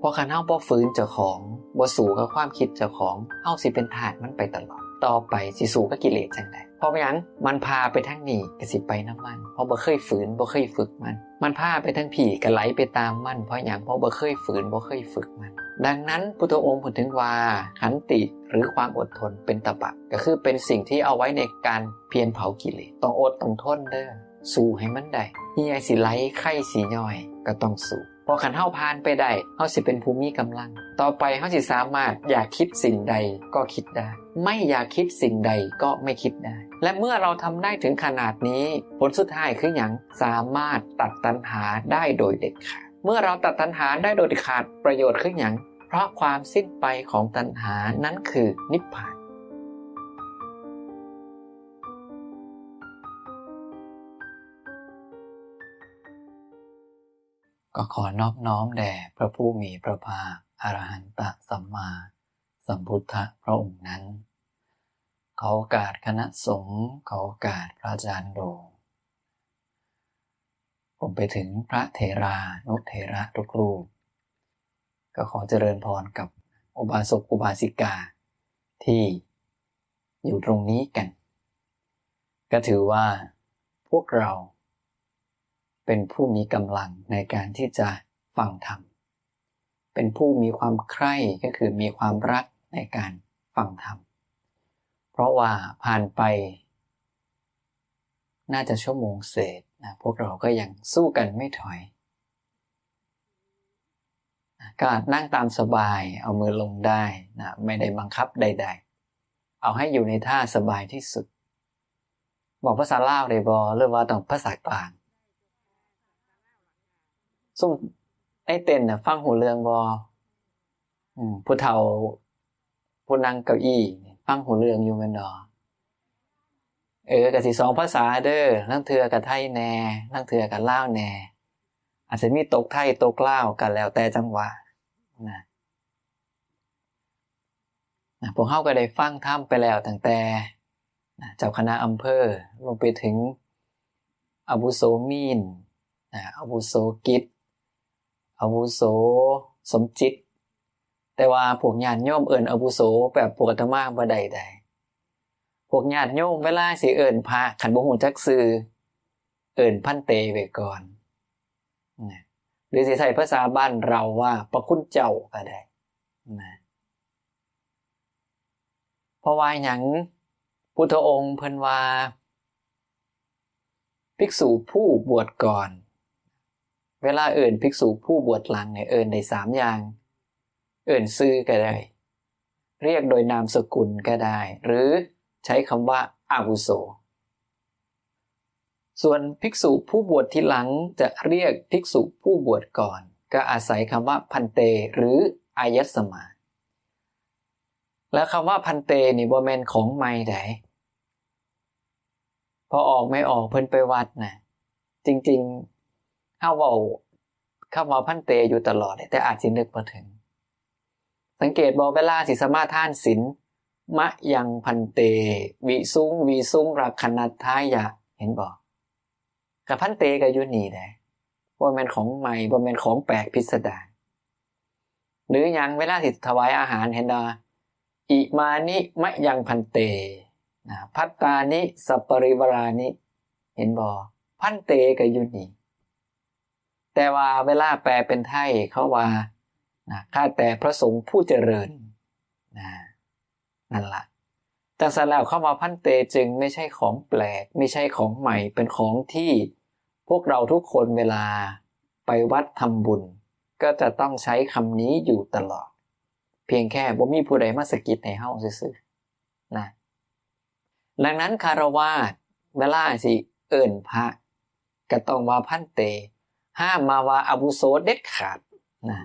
ราะคันเฮาบ่ฝืนเจ้าของบ่สู้กับความคิดเจ้าของเฮาสิเป็นทาสมันไปตลอดต่อไปสิสู้กับกิเลสจังได๋เพราะหยังมันพาไปทางนี้ก็สิไปนำมันเพราะบ่เคยฝืนบ่เคยฝึกมันพาไปทางผีก็ไหลไปตามมันเพราะหยังเพราะบ่เคยฝืนบ่เคยฝึกมันดังนั้นพุทธองค์พูดถึงว่าขันติหรือความอดทนเป็นตบะก็คือเป็นสิ่งที่เอาไว้ในการเพียรเผากิเลสต้องอดต้องทนเด้อสู้ให้มันได้เหี่ยสิไหลไข้สิย่อยก็ต้องสู้พอขันเฮาผ่านไปได้เฮาสิเป็นภูมิกำลังต่อไปเฮาสิสามารถอยากคิดสิ่งใดก็คิดได้ไม่อยากคิดสิ่งใดก็ไม่คิดได้และเมื่อเราทำได้ถึงขนาดนี้ผลสุดท้ายคือหยังสามารถตัดตัณหาได้โดยเด็ดขาดเมื่อเราตัดตัณหาได้โดยเด็ดขาดประโยชน์คือหยังเพราะความสิ้นไปของตัณหานั้นคือนิพพานก็ขอนอบน้อมแด่พระผู้มีพระภาคอรหันตสัมมาสัมพุทธพระองค์นั้นขอโอกาสคณะสงฆ์ขอโอกาสพระอาจารย์โดผมไปถึงพระเถรานุเถระทุกรูปก็ขอเจริญพรกับอุบาสกอุบาสิกาที่อยู่ตรงนี้กันก็ถือว่าพวกเราเป็นผู้มีกำลังในการที่จะฟังธรรมเป็นผู้มีความใคร่ก็คือมีความรักในการฟังธรรมเพราะว่าผ่านไปน่าจะชั่วโมงเศษนะพวกเราก็ยังสู้กันไม่ถอยก็นั่งตามสบายเอามือลงได้นะไม่ได้บังคับใดๆเอาให้อยู่ในท่าสบายที่สุดบอกภาษาลาวได้บ่หรือว่าต้องภาษากลางซุ่มไอ้เต้นน่ะฟังหูเรื่องบ่ผู้เฒ่าผู้นั่งเก้าอี้ฟังหูเรื่องอยู่แม่นดอกก็สิ2ภาษาเด้อลางเทื่อก็ไทยแหน่ลางเทื่อก็ลาวแหน่อาจจะมีตกไทยตกลาวกันแล้วแต่จังหวะนะพวกเฮาก็ได้ฟังธรรมไปแล้วตั้งแต่เจ้าคณะอำเภอลงไปถึงอาวุโสมีนอาวุโสกิจอาวุโสสมจิตแต่ว่าพวกญาติโยมเอิ้นอาวุโสแบบพวกอาตมาบ่ได้พวกญาติโยมเวลาสิเอิ้นพระคันบ่ฮู้จักชื่อเอิ้นพันเตไว้ก่อนหรือสิใช้ภาษาบ้านเราว่าพระคุณเจ้าก็ได้เพราะว่าหยังพุทธองค์เพิ่นว่าภิกษุผู้บวชก่อนเวลาเอิ้นภิกษุผู้บวชหลังเนี่ยเอิ้นได้3อย่างเอิ้นชื่อก็ได้เรียกโดยนามสกุลก็ได้หรือใช้คำว่าอาวุโสส่วนภิกษุผู้บวชทีหลังจะเรียกภิกษุผู้บวชก่อนก็อาศัยคำว่าพันเตหรืออายัสสมาแล้วคำว่าพันเตนี่บ่แม่นของใหม่ใดพอออกไม่ออกเพิ่นไปวัดนะจริงๆเฮาเว้าคำว่าพันเตอยู่ตลอดแต่อาจสินึกบ่ถึงสังเกตบ่เวลาสิสมาทานศีลมะยังพันเตวิสุงรักขณัตถายะเห็นบ่กับพันเตก็อยู่นี่แหละบ่แม่นของใหม่บ่แม่นของแปลกพิสดารหรือหยังเวลาสิถวายอาหารเห็นบ่อิมานิมะยังพันเตพัตตานิสัปปริวารานิเห็นบ่พันเตก็อยู่นี่แต่ว่าเวลาแปลเป็นไทยเขาว่าข้าแต่พระสงฆ์ผู้เจริญนั่นล่ะจังซั่นแล้วคำว่าพันเตจึงไม่ใช่ของแปลกไม่ใช่ของใหม่เป็นของที่พวกเราทุกคนเวลาไปวัดทำบุญก็จะต้องใช้คำนี้อยู่ตลอดเพียงแค่บ่มีผู้ใดมาสะกิดให้เฮาซื่อๆนะดังนั้นคฤหัสถ์เวลาสิเอิ้นพระก็ต้องว่าพันเตห้ามมาว่าอาวุโสเด็ดขาดนะ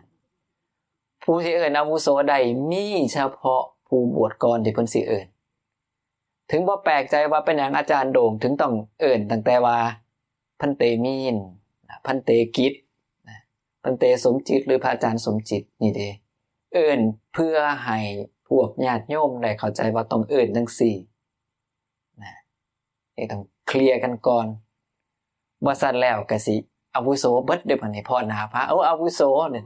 ผู้ที่เอิ้นอาวุโสใดมีเฉพาะผู้บวชก่อนที่เพิ่นสิเอิ้นถึงบ่แปลกใจว่าเป็นหยังอาจารย์โด่งถึงต้องเอิ้นตั้งแต่ว่าพันเตมีนพันเตกิจพันเตสมจิตหรือพระอาจารย์สมจิตนี่เด้เอิ้นเพื่อให้พวกญาติโยมได้เข้าใจว่าต้องเอิ้นจังซี่ต้องเคลียร์กันก่อนบ่ซั่นแล้วก็สิอาวุโสเบิดเด้อบัดนี้พ่อหน้าพระอาวุโสเนี่ย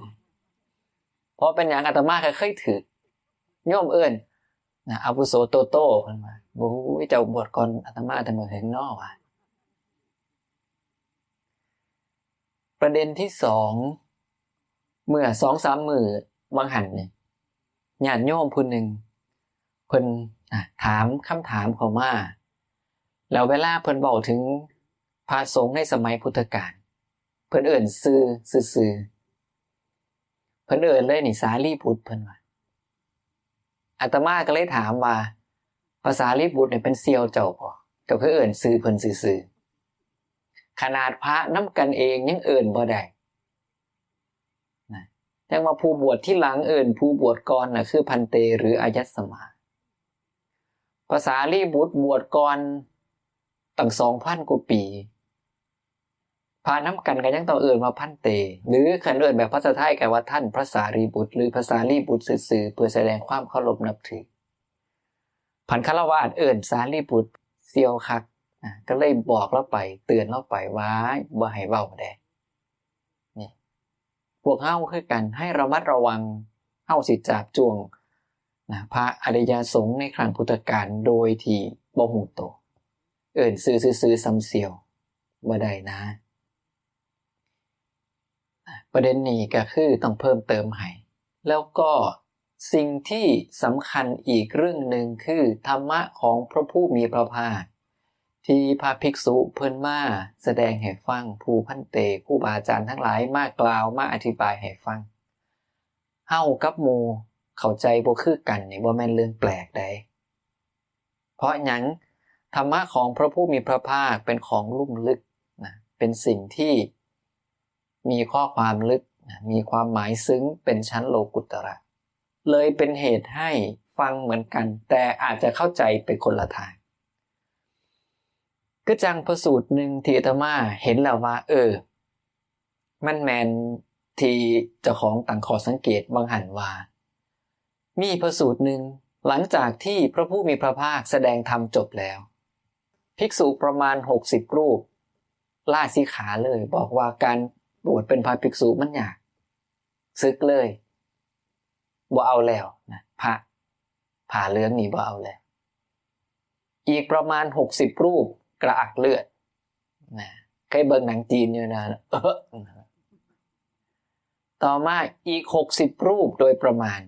เพราะเป็นอย่างอาตมาเคยถือโยมเอิ้นนะอาวุโสโตโต้เพิ่นว่าโอ้ยเจ้าบวชก่อนอาตมาแต่เมื่อถึงนอว่ะประเด็นที่สองเมื่อ 2-3 มื้อวางหันนี่ญาติโยมผู้หนึ่งเพิ่นถามคำถามเข้ามาแล้วเวลาเพิ่นเว้าถึงพระสงฆ์ในสมัยพุทธกาลเพิ่นเอิ้นชื่อซื่อๆเพิ่นเอิ้นเลยนี่สารีบุตรเพิ่นว่าอาตมาก็เลยถามว่าภาษาลีบุตรเนี่ยเป็นเซียวเจ้าบ่เจ้าคือเอิ้นชื่อเพิ่นซื่อๆขนาดพระนำกันเองยังเอิ้นบ่ได้นะจังว่าผู้บวชที่หลังเอิ้นผู้บวชก่อนน่ะคือพันเตหรืออายัสสมาภาษาลีบุตรบวชก่อนตั้ง 2,000 กว่าปีพาน้ำกันก็ยังต้องเอิ้นว่าพันเตหรือคันเอิ้นแบบภาษาไทยก็ว่าท่านพระสารีบุตรหรือภาษาลีบุตรซื่อๆเพื่อแสดงความเคารพนับถือพันฆราวาสเอิ้นสารีบุตรเซียวคักก็เลยบอกเราไปเตือนเราไปว่าบ่ให้เว้าได้นี่พวกเฮาคือกันให้ระมัดระวังเฮาสิจาบจ้วงพระอริยสงฆ์ในครั้งพุทธกาลโดยที่บ่ฮู้โตเอิ้นซื่อๆซ้ำเซียวบ่ได้นะประเด็นนี้ก็คือต้องเพิ่มเติมให้แล้วก็สิ่งที่สำคัญอีกเรื่องหนึ่งคือธรรมะของพระผู้มีพระภาคที่พระภิกษุเพิ่นมาแสดงให้ฟังผู้พันเตครูบาอาจารย์ทั้งหลายมากล่าวมาอธิบายให้ฟังเฮากับหมู่เข้าใจบ่คือกันนี่บ่แม่นเรื่องแปลกใดเพราะหยังธรรมะของพระผู้มีพระภาคเป็นของลุ่มลึกนะเป็นสิ่งที่มีข้อความลึกมีความหมายซึ้งเป็นชั้นโลกุตระเลยเป็นเหตุให้ฟังเหมือนกันแต่อาจจะเข้าใจเป็นคนละทางก็จังพระสูตรหนึ่งที่อาตมาเห็นแล้วว่ามันแมนที่เจ้าของตั้งข้อสังเกตบางหันว่ามีพระสูตรหนึ่งหลังจากที่พระผู้มีพระภาคแสดงธรรมจบแล้วภิกษุประมาณ60รูปลาสิกขาเลยบอกว่าการบวชเป็นพระภิกษุมันยากสึกเลยบ่เอาแล้วนะพระผ่าเหลืองนี่บ่เอาแล้วอีกประมาณ60รูปกระอักเลือดนะเคยเบิ่งหนังจีนอยู่นะต่อมาอีก60รูปโดยประมาณ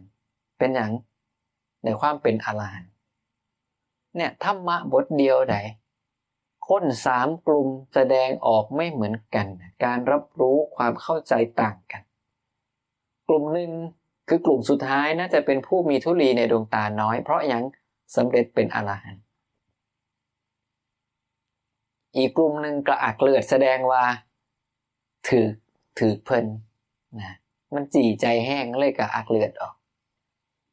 เป็นหยังในความเป็นอรหันต์เนี่ยธรรมะบทเดียวใดคน3กลุ่มแสดงออกไม่เหมือนกันการรับรู้ความเข้าใจต่างกันกลุ่มหนึ่งคือกลุ่มสุดท้ายน่าจะเป็นผู้มีธุลีในดวงตาน้อยเพราะยังสำเร็จเป็นอรหันต์อีกกลุ่มหนึ่งกระอักเลือดแสดงว่าถือเพิ่นนะมันจี่ใจแห้งเลยกระอักเลือดออก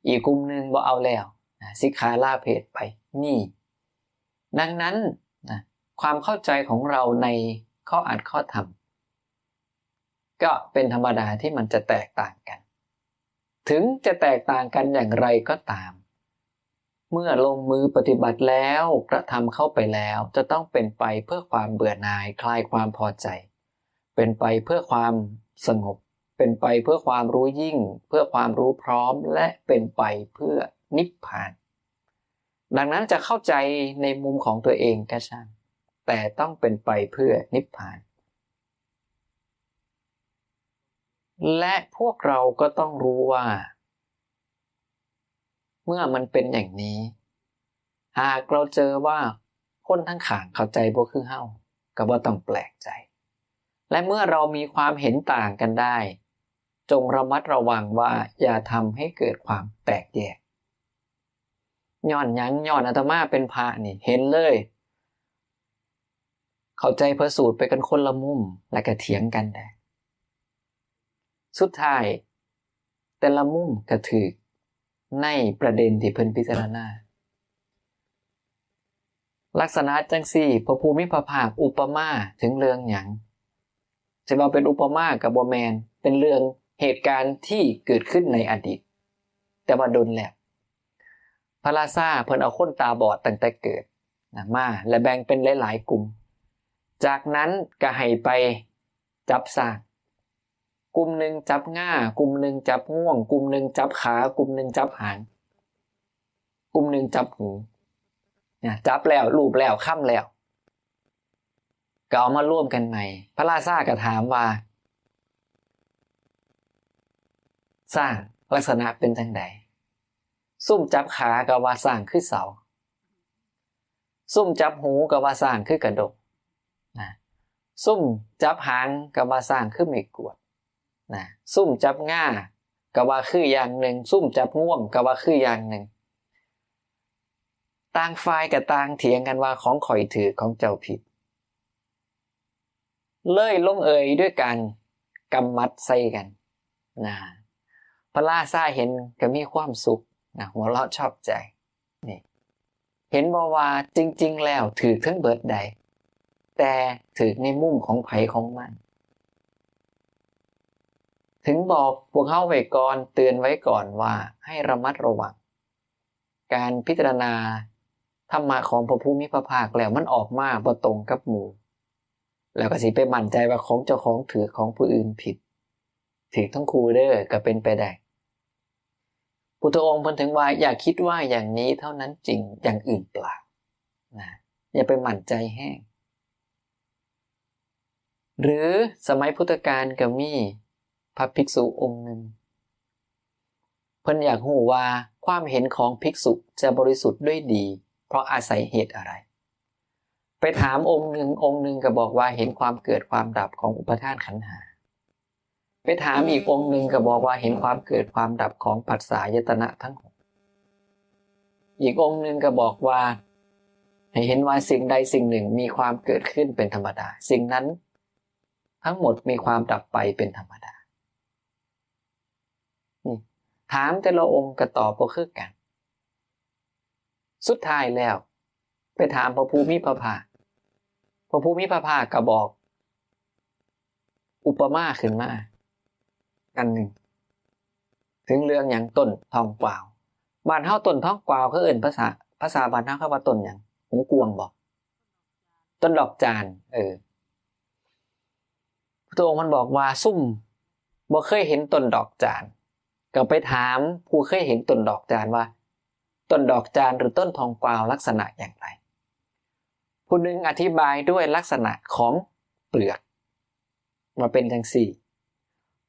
อีกกลุ่มหนึ่งบ่เอาแล้วสิกขาลาเพศไปนี่ดังนั้นนะความเข้าใจของเราในข้ออัดข้อธรรมก็เป็นธรรมดาที่มันจะแตกต่างกันถึงจะแตกต่างกันอย่างไรก็ตามเมื่อลงมือปฏิบัติแล้วกระทำเข้าไปแล้วจะต้องเป็นไปเพื่อความเบื่อหน่ายคลายความพอใจเป็นไปเพื่อความสงบเป็นไปเพื่อความรู้ยิ่งเพื่อความรู้พร้อมและเป็นไปเพื่อนิพพานดังนั้นจะเข้าใจในมุมของตัวเองก็ช่างแต่ต้องเป็นไปเพื่อนิพพานและพวกเราก็ต้องรู้ว่าเมื่อมันเป็นอย่างนี้หากเราเจอว่าคนทั้งข้างเข้าใจบ่คือเฮาก็บ่ต้องแปลกใจและเมื่อเรามีความเห็นต่างกันได้จงระมัดระวังว่าอย่าทำให้เกิดความแตกแยกย้อนหยังย้อนอาตมาเป็นพระนี่เห็นเลยเข้าใจพระสูตรไปกันคนละมุมและก็เถียงกันได้สุดท้ายแต่ละมุมก็ถูกในประเด็นที่เพิ่นพิจารณาลักษณะจังซี่พระภูมิพระภาคอุปมาถึงเรื่องหยังจะว่าเป็นอุปมากับบ่แม่นเป็นเรื่องเหตุการณ์ที่เกิดขึ้นในอดีตแต่ว่าโดนแล้วพระราชาเพิ่นเอาคนตาบอดตั้งแต่เกิดมาและแบ่งเป็นหลายๆกลุ่มจากนั้นก็ให้ไปจับสร้าง กลุ่มหนึ่งจับง่ากลุ่มหนึ่งจับง่วงกลุ่มหนึ่งจับขากลุ่มหนึ่งจับหางกลุ่มหนึ่งจับหูเนี่ยจับแล้วรูปแล้วค่ำแล้วก็เอามาร่วมกันใหม่พระราชาก็ถามว่าสร้างลักษณะเป็นจังใดซุ่มจับขาก็ว่าสร้างคือเสาซุ่มจับหูก็ว่าสร้างคือกระดกนะซุ่มจับหางก็ว่าสร้างคือไม้กวาดนะซุ่มจับง่าก็ว่าคืออย่างหนึ่งซุ่มจับง่วงก็ว่าคืออย่างหนึ่งต่างฝ่ายกับต่างเถียงกันว่าของข่อยถือของเจ้าผิดเลยลงเอยด้วยกันกำมัดใส่กันนะพระราชาเห็นก็มีความสุขนะหัวเราะชอบใจนี่เห็นบอกว่าจริงๆแล้วถือทั้งเบิดใดแต่ถือในมุมของไผของมันถึงบอกพวกเขาไว้ก่อนเตือนไว้ก่อนว่าให้ระมัดระวังการพิจารณาธรรมะของพระผู้มีพระภาคแล้วมันออกมาบ่ตรงกับหมู่แล้วก็สิไปมั่นใจว่าของเจ้าของถือของผู้อื่นผิดถือทั้งคู่เด้อก็เป็นไปได้พุทธองค์เพิ่นถึงว่าอย่าคิดว่าอย่างนี้เท่านั้นจริงอย่างอื่นเปล่านะอย่าไปมั่นใจแห้งหรือสมัยพุทธกาลก็มีพระภิกษุองค์หนึ่งเพิ่นอยากรู้ว่าความเห็นของภิกษุจะบริสุทธิ์ด้วยดีเพราะอาศัยเหตุอะไรไปถามองค์หนึ่งก็บอกว่าเห็นความเกิดความดับของอุปาทานขันธ์ห้าไปถามอีกองค์หนึ่งก็บอกว่าเห็นความเกิดความดับของผัสสะอายตนะทั้งหกอีกองค์หนึ่งก็บอกว่าให้เห็นว่าสิ่งใดสิ่งหนึ่งมีความเกิดขึ้นเป็นธรรมดาสิ่งนั้นทั้งหมดมีความดับไปเป็นธรรมดานี่ถามแต่ละองค์ก็ตอบบ่คือกันสุดท้ายแล้วไปถามพระผู้มีพระภาคพระผู้มีพระภาคก็บอกอุปมาขึ้นมาอันหนึ่งถึงเรื่องอย่างต้นทองกวาวบ้านเฮาต้นทองกวาวเขาเอิ้นภาษาบ้านเฮาเขาว่าต้นหยังหูกวงบ่ต้นดอกจานพระองค์มันบอกว่าซุ่มบ่เคยเห็นต้นดอกจานก็ไปถามผู้เคยเห็นต้นดอกจานว่าต้นดอกจานหรือต้นทองกวาวลักษณะอย่างไรผู้หนึ่งอธิบายด้วยลักษณะของเปลือกมาเป็นจังซี่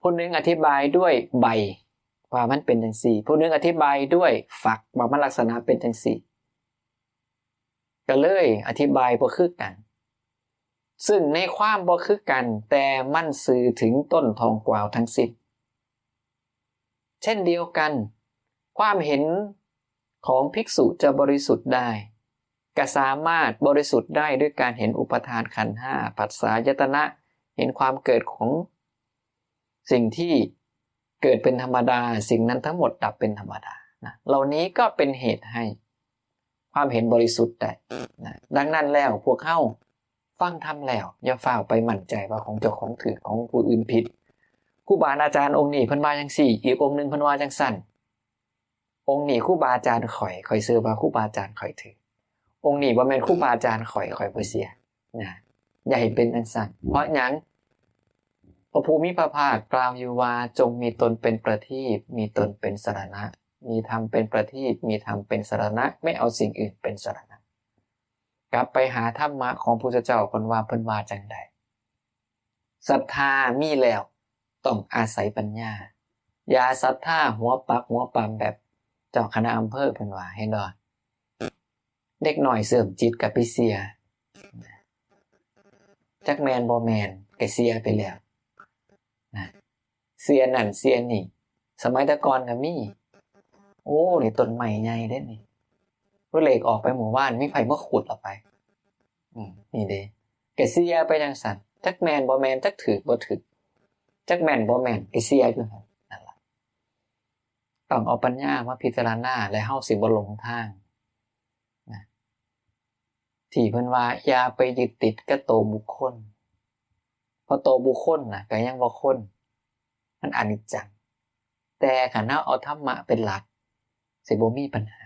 ผู้หนึ่งอธิบายด้วยใบว่ามันเป็นจังซี่ผู้หนึ่งอธิบายด้วยฝักว่ามันลักษณะเป็นจังซี่ก็เลยอธิบายบ่คือกันซึ่งในความบ่คือกันแต่มันสื่อถึงต้นทองกวาวทั้งสิ้นเช่นเดียวกันความเห็นของภิกษุจะบริสุทธิ์ได้ก็สามารถบริสุทธิ์ได้ด้วยการเห็นอุปทานขันธ์ห้าผัสสะอายตนะเห็นความเกิดของสิ่งที่เกิดเป็นธรรมดาสิ่งนั้นทั้งหมดดับเป็นธรรมดานะเหล่านี้ก็เป็นเหตุให้ความเห็นบริสุทธิ์ได้นะดังนั้นแล้วพวกเฮาฟังธรรมแล้วอย่าฝ่าไปมั่นใจว่าของเจ้าของถือของผู้อื่นผิดครูบาอาจารย์องค์นี้เพิ่นว่าจังซี่อีกองค์นึงเพิ่นว่าจังซั่นองค์นี้ครูบาอาจารย์ข่อยเชื่อว่าครูบาอาจารย์ข่อยถือองค์นี้บ่แม่นครูบาอาจารย์ข่อยบ่เสียนะอย่าให้เป็นจังซั่นเพราะหยังพระภูมิพระภาคกล่าวอยู่ว่าจงมีตนเป็นประทีปมีตนเป็นสรณะมีธรรมเป็นประทีปมีธรรมเป็นสรณะไม่เอาสิ่งอื่นเป็นสรณะกลับไปหาธรรมะของพระพุทธเจ้าเพิ่นว่าจังใดศรัทธามีแล้วต้องอาศัยปัญญาอย่าศรัทธาหัวปักหัวปั๊มแบบเจ้าคณะอำเภอเพิ่นว่าให้ดอกเด็กน้อยเสริมจิตกับไปเสียจักแม่นบ่แม่นก็เสียไปแล้วนะเสียนั่นเสียนี่สมัยแต่ก่อนก็มีโอ้นี่ต้นไม้ใหญ่เด้นี่ผู้เหล็กออกไปหมู่บ้านมีไผมาขุดออกไปนี่เด้ก็เสียไปจังซั่นจักแม่นบ่แม่นจักถูกบ่ถูกจักแม่นบ่แม่นก็เสียอยู่นั่นล่ะต้องเอาปัญญามาพิจารณาและเฮาสิบ่หลงทางนะที่เพิ่นว่าอย่าไปยึดติดกับตัวบุคคลเพราะตัวบุคคลน่ะก็ยังบ่คนมันอนิจจังแต่คันเฮาเอาธรรมะเป็นหลักสิบ่มีปัญหา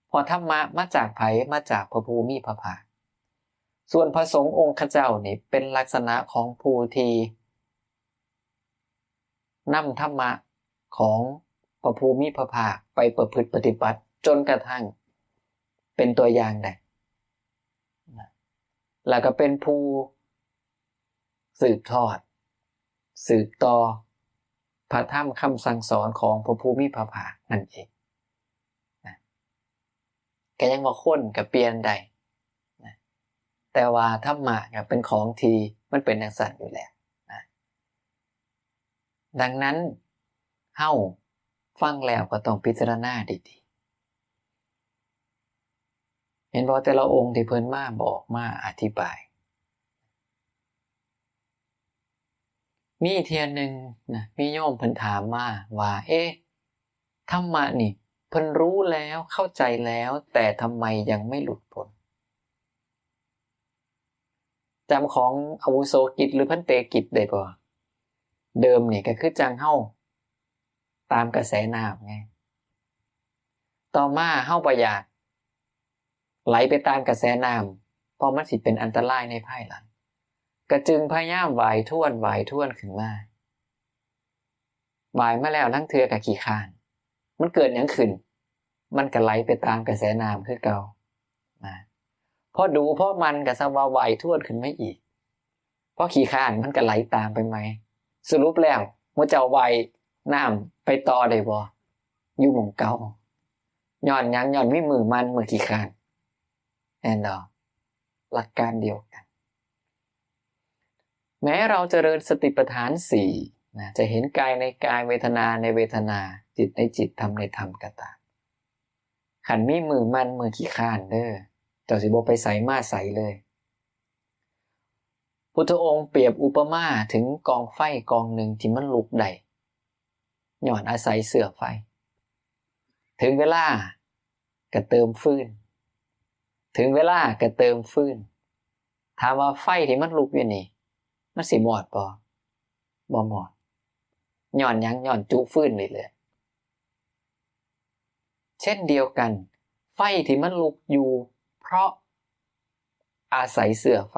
เพราะธรรมะมาจากไผมาจากพระผู้มีพระภาคส่วนพระสงฆ์องค์ข้าเจ้านี่เป็นลักษณะของผู้ที่ นำธรรมะของพระภูมิพระภาคไปประพฤติปฏิบัติจนกระทั่งเป็นตัวอย่างได้แล้วก็เป็นผู้สืบทอดสืบต่อพระธรรมคำสั่งสอนของพระภูมิพระภาคนั่นเองนะก็ยังว่าคนก็เปลี่ยนได้นะแต่ว่าธรรมะก็เป็นของที่มันเป็นจังซั่นอยู่แล้วนะดังนั้นเฮาฟังแล้วก็ต้องพิจารณาดีๆเห็นบ่แต่ละองค์ที่เพิ่นมาบอกมาอธิบายมีเที่ยนึงนะมีโยมเพิ่นถามมาว่าธรรมะนี่เพิ่นรู้แล้วเข้าใจแล้วแต่ทำไมยังไม่หลุดพ้นจำของอาวุโสกิจหรือพันเตกิจได้บ่เดิมนี่ก็คือจังเฮาตามกระแสน้ำไงต่อมาเฮาบ่อยากไหลไปตามกระแสน้ำเพราะมันสิเป็นอันตรายในภายหลังก็จึงพยายามว่ายท่วนขึ้นมาว่ายมาแล้วทั้งเทื่อก็ขี้คร้านมันเกิดหยังขึ้นมันก็ไหลไปตามกระแสน้ำคือเก่านะพอดูพอมันก็สว่าว่ายท่วนขึ้นมาอีกพอขี้คร้านมันก็ไหลตามไปไหมสรุปแล้วมื้อเจ้าว่ายน้ำไปต่อได้บ่อยู่หม้องเก่าย้อนหยังย้อนมีมือมันมือขี้คร้านแน่นอนหลักการเดียวกันแม้เราเจริญสติปัฏฐาน4นะจะเห็นกายในกายเวทนาในเวทนาจิตในจิตธรรมในธรรมก็ตามขันมีมือมันมือขี้ข้านเด้อเจ้าสิบ่ไปใส่มาใส่เลยพุทธองค์เปรียบอุปมาถึงกองไฟกองหนึ่งที่มันลุกได้ย้อนอาศัยเสื่อไฟถึงเวลาก็เติมฟืนถึงเวลาก็เติมฟืนถามว่าไฟที่มันลุกอยู่นี่มันสิมอดบ่มอดย้อนหยังย้อนจุฟืนเรื่อยๆเช่นเดียวกันไฟที่มันลุกอยู่เพราะอาศัยเสื่อไฟ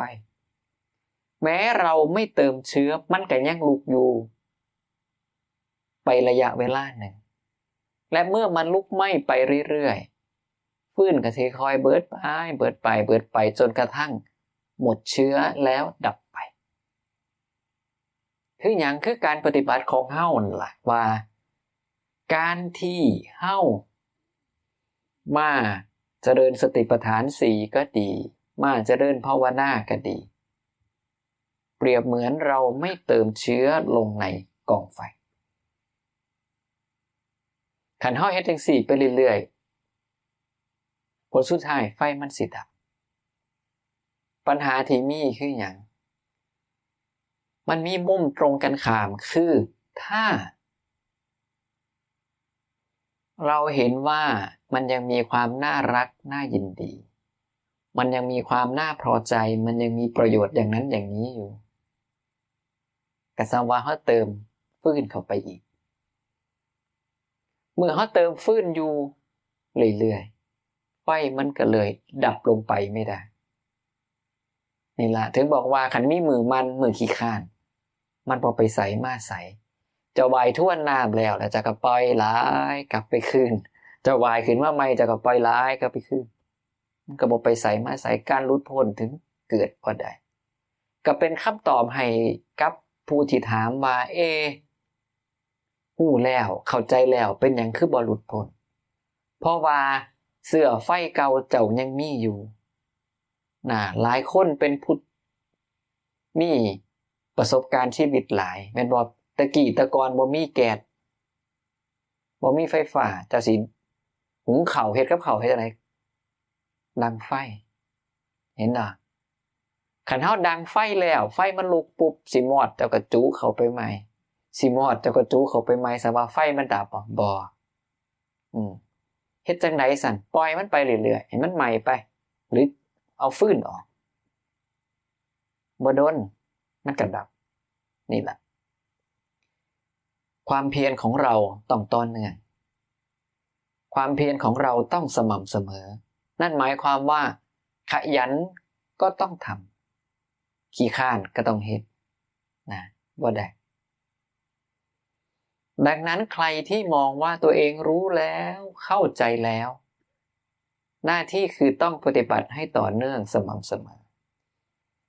แม้เราไม่เติมเชื้อมันก็ยังลุกอยู่ไประยะเวลาหนึ่งและเมื่อมันลุกไหม้ไปเรื่อยๆฟืนก็สิค่อยเบิดไปจนกระทั่งหมดเชื้อแล้วดับไปคือหยังคือการปฏิบัติของเฮานั่นล่ะว่าการที่เฮามาเจริญสติปัฏฐาน4ก็ดีมาเจริญภาวนาก็ดีเปรียบเหมือนเราไม่เติมเชื้อลงในกองไฟคันเฮาเฮ็ดจังซี่ไปเรื่อยๆผลสุดท้ายไฟมันสิดับปัญหาที่มีคือหยังมันมีมุมตรงกันข้ามคือถ้าเราเห็นว่ามันยังมีความน่ารักน่ายินดีมันยังมีความน่าพอใจมันยังมีประโยชน์อย่างนั้นอย่างนี้อยู่ก็สว่าเฮาเติมฟืนเข้าไปอีกเมื่อเฮาเติมฟืนอยู่เรื่อยๆไฟมันก็เลยดับลงไปไม่ได้นี่ล่ะถึงบอกว่าคันมีมือมันมือขี้ข้านมันบ่ไปใส่มาใส่จะวายท่วนน้ำแล้วจะก็ปล่อยไหลกลับไปคืนจะวายขึ้นมาใหม่จะก็ปล่อยไหลกลับไปคืนมันก็บ่ไปใส่มาใส่การหลุดพ้นถึงเกิดบ่ได้ก็เป็นคำตอบให้กับผู้ที่ถามว่าฮู้แล้วเข้าใจแล้วเป็นหยังคือบ่หลุดพ้นเพราะว่าเสื้อไฟเก่าเจ้ายังมีอยู่หลายคนเป็นพุทธมีประสบการณ์ชีวิตหลายแม่นบ่ตะกี้ตะกอนบ่มีแก๊สบ่มีไฟฟ้าจะสิหุงข้าวเฮ็ดกับข้าวเฮ็ดจังได๋ดังไฟเห็นบ่คันเฮาดังไฟแล้วไฟมันลุกปุ๊บสิมอดเจ้าก็จุเข้าไปใหม่สิมอดเจ้าก็จุเข้าไปใหม่ซะว่าไฟมันดับบ่เฮ็ดจังได๋สั่นปล่อยมันไปเรื่อยๆให้มันไหม้ไปหรือเอาฟืนออกบ่โดนมันก็ดับนี่แหละความเพียรของเราต้องต่อเนื่องความเพียรของเราต้องสม่ำเสมอนั่นหมายความว่าขยันก็ต้องทำขี้ข้านก็ต้องเฮ็ดบ่ได้ ดังนั้นใครที่มองว่าตัวเองรู้แล้วเข้าใจแล้วหน้าที่คือต้องปฏิบัติให้ต่อเนื่องสม่ำเสมอ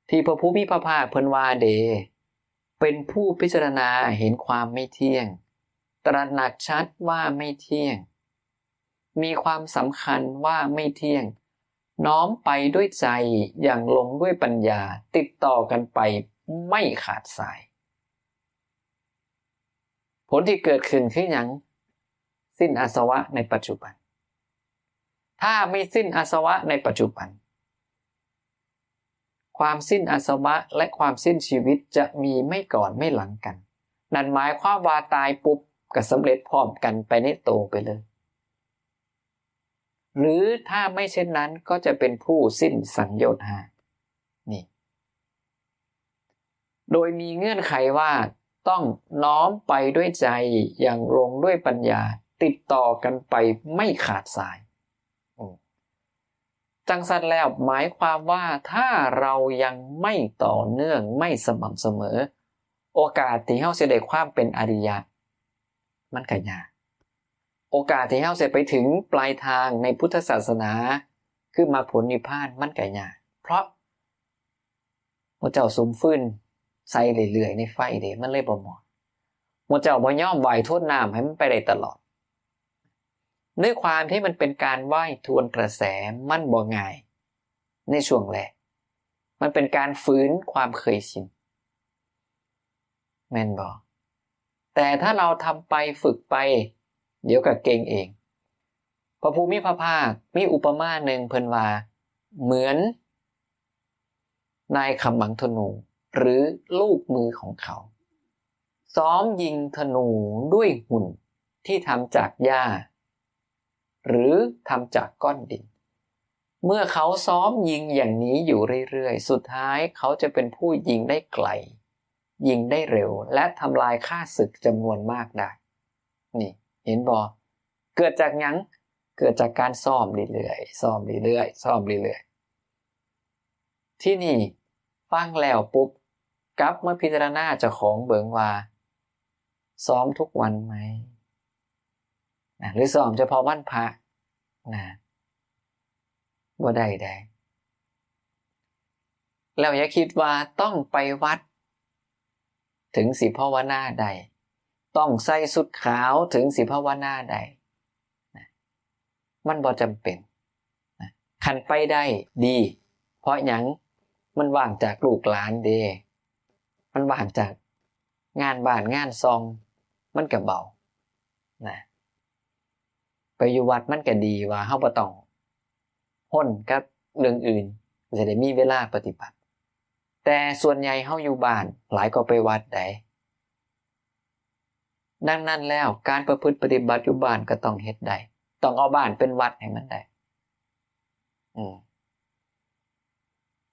ที่พระผู้มีพระภาคเพิ่นว่าเดเป็นผู้พิจารณาเห็นความไม่เที่ยงตระหนักชัดว่าไม่เที่ยงมีความสำคัญว่าไม่เที่ยงน้อมไปด้วยใจอย่างลงด้วยปัญญาติดต่อกันไปไม่ขาดสายผลที่เกิดขึ้นคือหยังสิ้นอาสวะในปัจจุบันถ้าไม่สิ้นอาสวะในปัจจุบันความสิ้นอาสวะและความสิ้นชีวิตจะมีไม่ก่อนไม่หลังกันนั่นหมายความว่าตายปุ๊บก็สำเร็จพร้อมกันไปในโตไปเลยหรือถ้าไม่เช่นนั้นก็จะเป็นผู้สิ้นสังโยชน์ห้านี่โดยมีเงื่อนไขว่าต้องน้อมไปด้วยใจอย่างลงด้วยปัญญาติดต่อกันไปไม่ขาดสายจังสันแล้วหมายความว่าถ้าเรายังไม่ต่อเนื่องไม่สม่ำเสมอโอกาสที่เฮาสิได้ความเป็นอริยะมันก็ยากโอกาสที่เฮาสิไปถึงปลายทางในพุทธศาสนาคือมรรคผลนิพพานมันก็ยากเพราะพระเจ้าสุมฟืนใส่เรื่อยๆในไฟเด้มันเลยบ่เหมาะพระเจ้าบ่ยอมไหว้ทวนน้ำให้มันไปได้ตลอดด้วยความที่มันเป็นการไหว้ทวนกระแสมันบ่ง่ายในช่วงแรกมันเป็นการฝืนความเคยชินแม่นบ่แต่ถ้าเราทำไปฝึกไปเดี๋ยวก็เก่งเองพระภูมิพระภาคมีอุปมาหนึ่งเพิ่นว่าเหมือนนายขมังธนูหรือลูกมือของเขาซ้อมยิงธนูด้วยหุ่นที่ทำจากหญ้าหรือทำจากก้อนดินเมื่อเขาซ้อมยิงอย่างนี้อยู่เรื่อยๆสุดท้ายเขาจะเป็นผู้ยิงได้ไกลยิงได้เร็วและทำลายข้าศึกจำนวนมากได้นี่เห็นบ่เกิดจากหยังเกิดจากการซ้อมเรื่อยๆซ้อมเรื่อยๆซ้อมเรื่อยๆที่นี่ฟังแล้วปุ๊บกลับมาพิจารณาเจ้าของเบิ่งว่าซ้อมทุกวันไหมหรือซ้อมเฉพาะวันพระนะบ่ได้แล้วอย่าคิดว่าต้องไปวัดถึงสิภาวนาได้ต้องใส่ชุดขาวถึงสิภาวนาได้มันบ่จำเป็นคันไปได้ดีเพราะหยังมันว่างจากลูกหลานเด้มันว่างจากงานบ้านงานซองมันก็เบานะไปอยู่วัดมันก็ดีว่าเฮาบ่ต้องพ้นกับเรื่องอื่นจะได้มีเวลาปฏิบัติแต่ส่วนใหญ่เฮาอยู่บ้านหลายก็ไปวัดได้ดังนั้นแล้วการประพฤติปฏิบัติอยู่บ้านก็ต้องเฮ็ดได้ต้องเอาบ้านเป็นวัดให้มันได้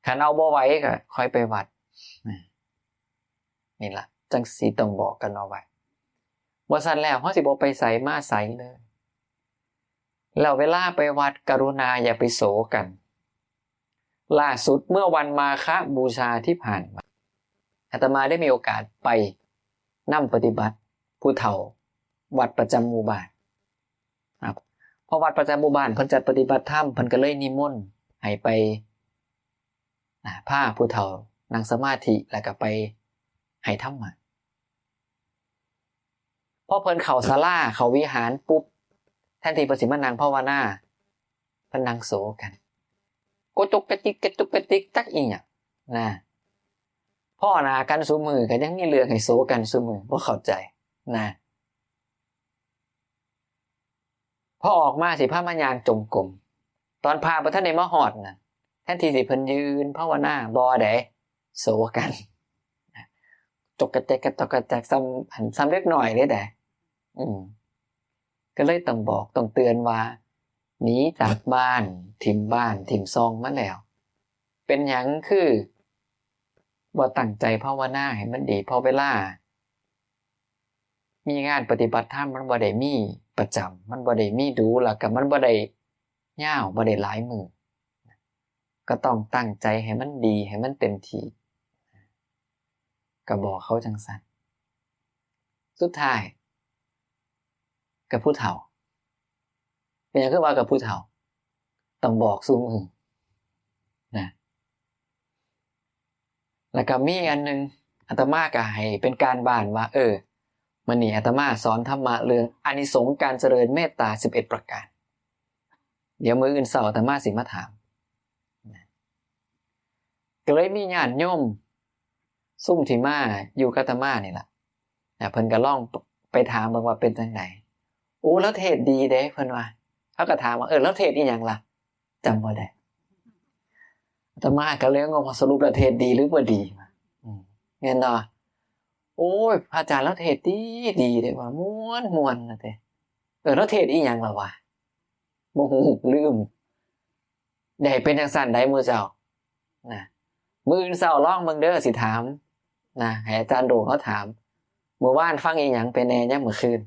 คันเอาบ่ไหวก็ค่อยไปวัดนี่ล่ะจังสิต้องบอกกันเอาไว้บ่ซั่นแล้วเฮาสิบ่ไปไสมาไสเลยแล้วเวลาไปวัดกรุณาอย่าไปโสกันล่าสุดเมื่อวันมาฆบูชาที่ผ่านมาอาตมาได้มีโอกาสไปนำปฏิบัติผู้เฒ่าวัดประจำหมู่บ้านครับพอวัดประจำหมู่บ้านเพิ่นจัดปฏิบัติธรรมเพิ่นก็เลยนิมนต์ให้ไปพาผู้เฒ่านั่งสมาธิแล้วก็ไปให้ธรรมะพอเพิ่นเข้าศาลาเข้าวิหารปุ๊บแทนที่เพิ่นสิมานั่งภาวนาเพิ่นนั่งโสกันกระจุกกระจิกกระจุกกระจิกจักอีหยังนะพ่อหน้ากันซุมื้อก็ยังมีเรื่องให้โสกันซุมื้อบ่เข้าใจนะพอออกมาสิพามาย่างจงกรมตอนพาบ่ทันได้มาฮอดน่ะแทนที่สิเพิ่นยืนภาวนาบ่ได้โสกันจกกระแจกกระตอกกระแจกซ้ำเล็กน้อยเด้แต่ก็เลยต้องบอกต้องเตือนว่าหนีจากบ้านถิ่มซองมาแล้วเป็นหยังคือบ่ตั้งใจภาวนาให้มันดีพอเวลามีงานปฏิบัติธรรมมันบ่ได้มีประจำมันบ่ได้มีดูแล้วก็มันบ่ได้ยาวบ่ได้หลายมื้อก็ต้องตั้งใจให้มันดีให้มันเต็มที่ก็บอกเขาจังซั่นสุดท้าย กับผู้เฒ่าเป็นอย่างคือว่ากับผู้เฒ่าต้องบอกซุมือนะแล้วก็มีอันนึงอาตมาก็ให้เป็นการบ้านว่ามื้อนี้อาตมาสอนธรรมะเรื่องอานิสงส์การเจริญเมตตา11ประการเดี๋ยวมื้ออื่นเช้าอาตมาสิมาถามก็เลยมีญาติโยมซุ่มที่มาอยู่กับอาตมานี่ล่ะเพิ่นก็ลองไปถามเบิ่งว่าเป็นจังได๋โอ้แล้วเทศดีเด้เพิ่นว่าเขาก็ถามว่าแล้วเทศอีหยังล่ะจำบ่ได้อาตมาก็เลยงงว่าสรุปแล้วเทศดีหรือบ่ดีแม่นบ่โอ้ยพระอาจารย์แล้วเทศดีดีเด้ว่าม่วนๆน่ะเด้แล้วเทศอีหยังล่ะวะบ่ฮู้ลืมได้เป็นจังซั่นได้มื้อเจ้านะมื้ออื่นเช้าลองเบิ่งเด้อสิถามนะให้อาจารย์โด่งเขาถามเมื่อวานฟังอีหยังไปแหน่ยามมื้อคืน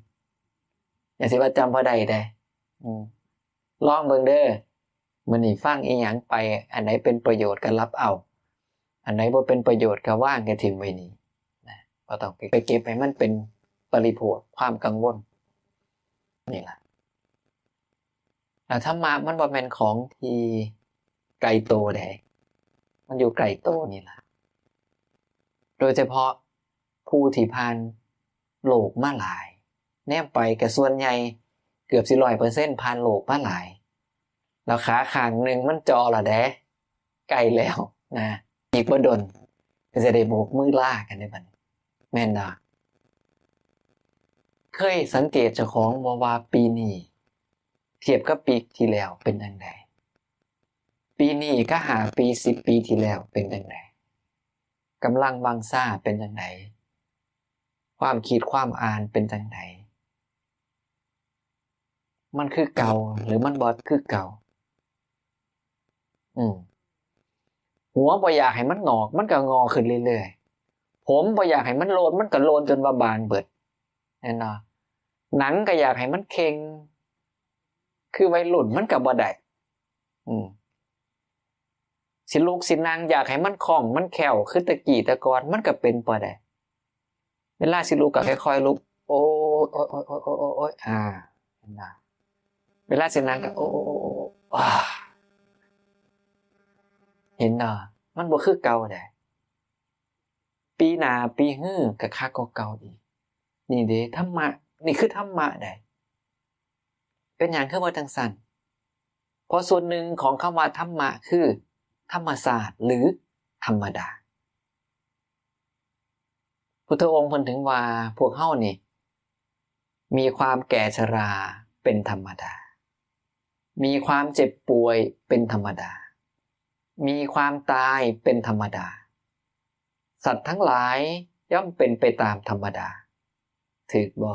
อย่าสิว่าจำบ่ได้เด้ลองเบิ่งเด้อมื้อนี้ฟังอีหยังไปอันไหนเป็นประโยชน์ก็รับเอาอันไหนบ่เป็นประโยชน์ก็วางก็ทิ้งไว้นี่นะบ่ต้องไปเก็บให้มันเป็นปริโภคความกังวลนี่ล่ะแล้วธรรมะมันบ่แม่นของที่ไกลโตใดมันอยู่ไกลโตนี่ล่ะโดยเฉพาะผู้ที่ผ่านโลกมาหลายแนมไปก็ส่วนใหญ่เกือบสิ 100% ผ่านโลกมาหลายแล้วขาข้างนึงมันจอละแดใกล้แล้วนะอีกบ่ดนก็จะได้โบกมือลากันได้บัดนี้แม่นบ่เคยสังเกตเจ้าของบ่ว่าปีนี้เทียบกับปีที่แล้วเป็นจังไดปีนี้ก็5ปี10ปีที่แล้วเป็นจังไดกำลังวังซ่าเป็นจังไดความคิดความอ่านเป็นจังไดมันคือเก่าหรือมันบ่คือเก่าหัวบ่อยากให้มันงอกมันก็งอขึ้นเรื่อยๆผมบ่อยากให้มันโลนมันก็โลนจนว่าบานเบิดแน่นอนหนังก็อยากให้มันเค็งคือวัยรุ่นมันก็บ่ได้สิลูกสินางอยากให้มันคล่องมันแข็งคือตะกี้ตะกอนมันก็เป็นบ่ได้เวลาสิลูกก็ค่อยๆลุกโอ้ยเห็นบ่เวลาสินางก็โอ้เห็นบ่มันบ่คือเก่าได้ปีหน้าปีฮื้อก็คักกว่าเก่าอีกนี่เด้ธรรมะนี่คือธรรมะได้เป็นหยังคือว่าจังซั่นเพราะส่วนหนึ่งของคำว่าธรรมะคือธรรมศาสตร์หรือธรรมดาพุทธองค์เพิ่นถึงว่าพวกเฮานี่มีความแก่ชราเป็นธรรมดามีความเจ็บป่วยเป็นธรรมดามีความตายเป็นธรรมดาสัตว์ทั้งหลายย่อมเป็นไปตามธรรมดาถูกบ่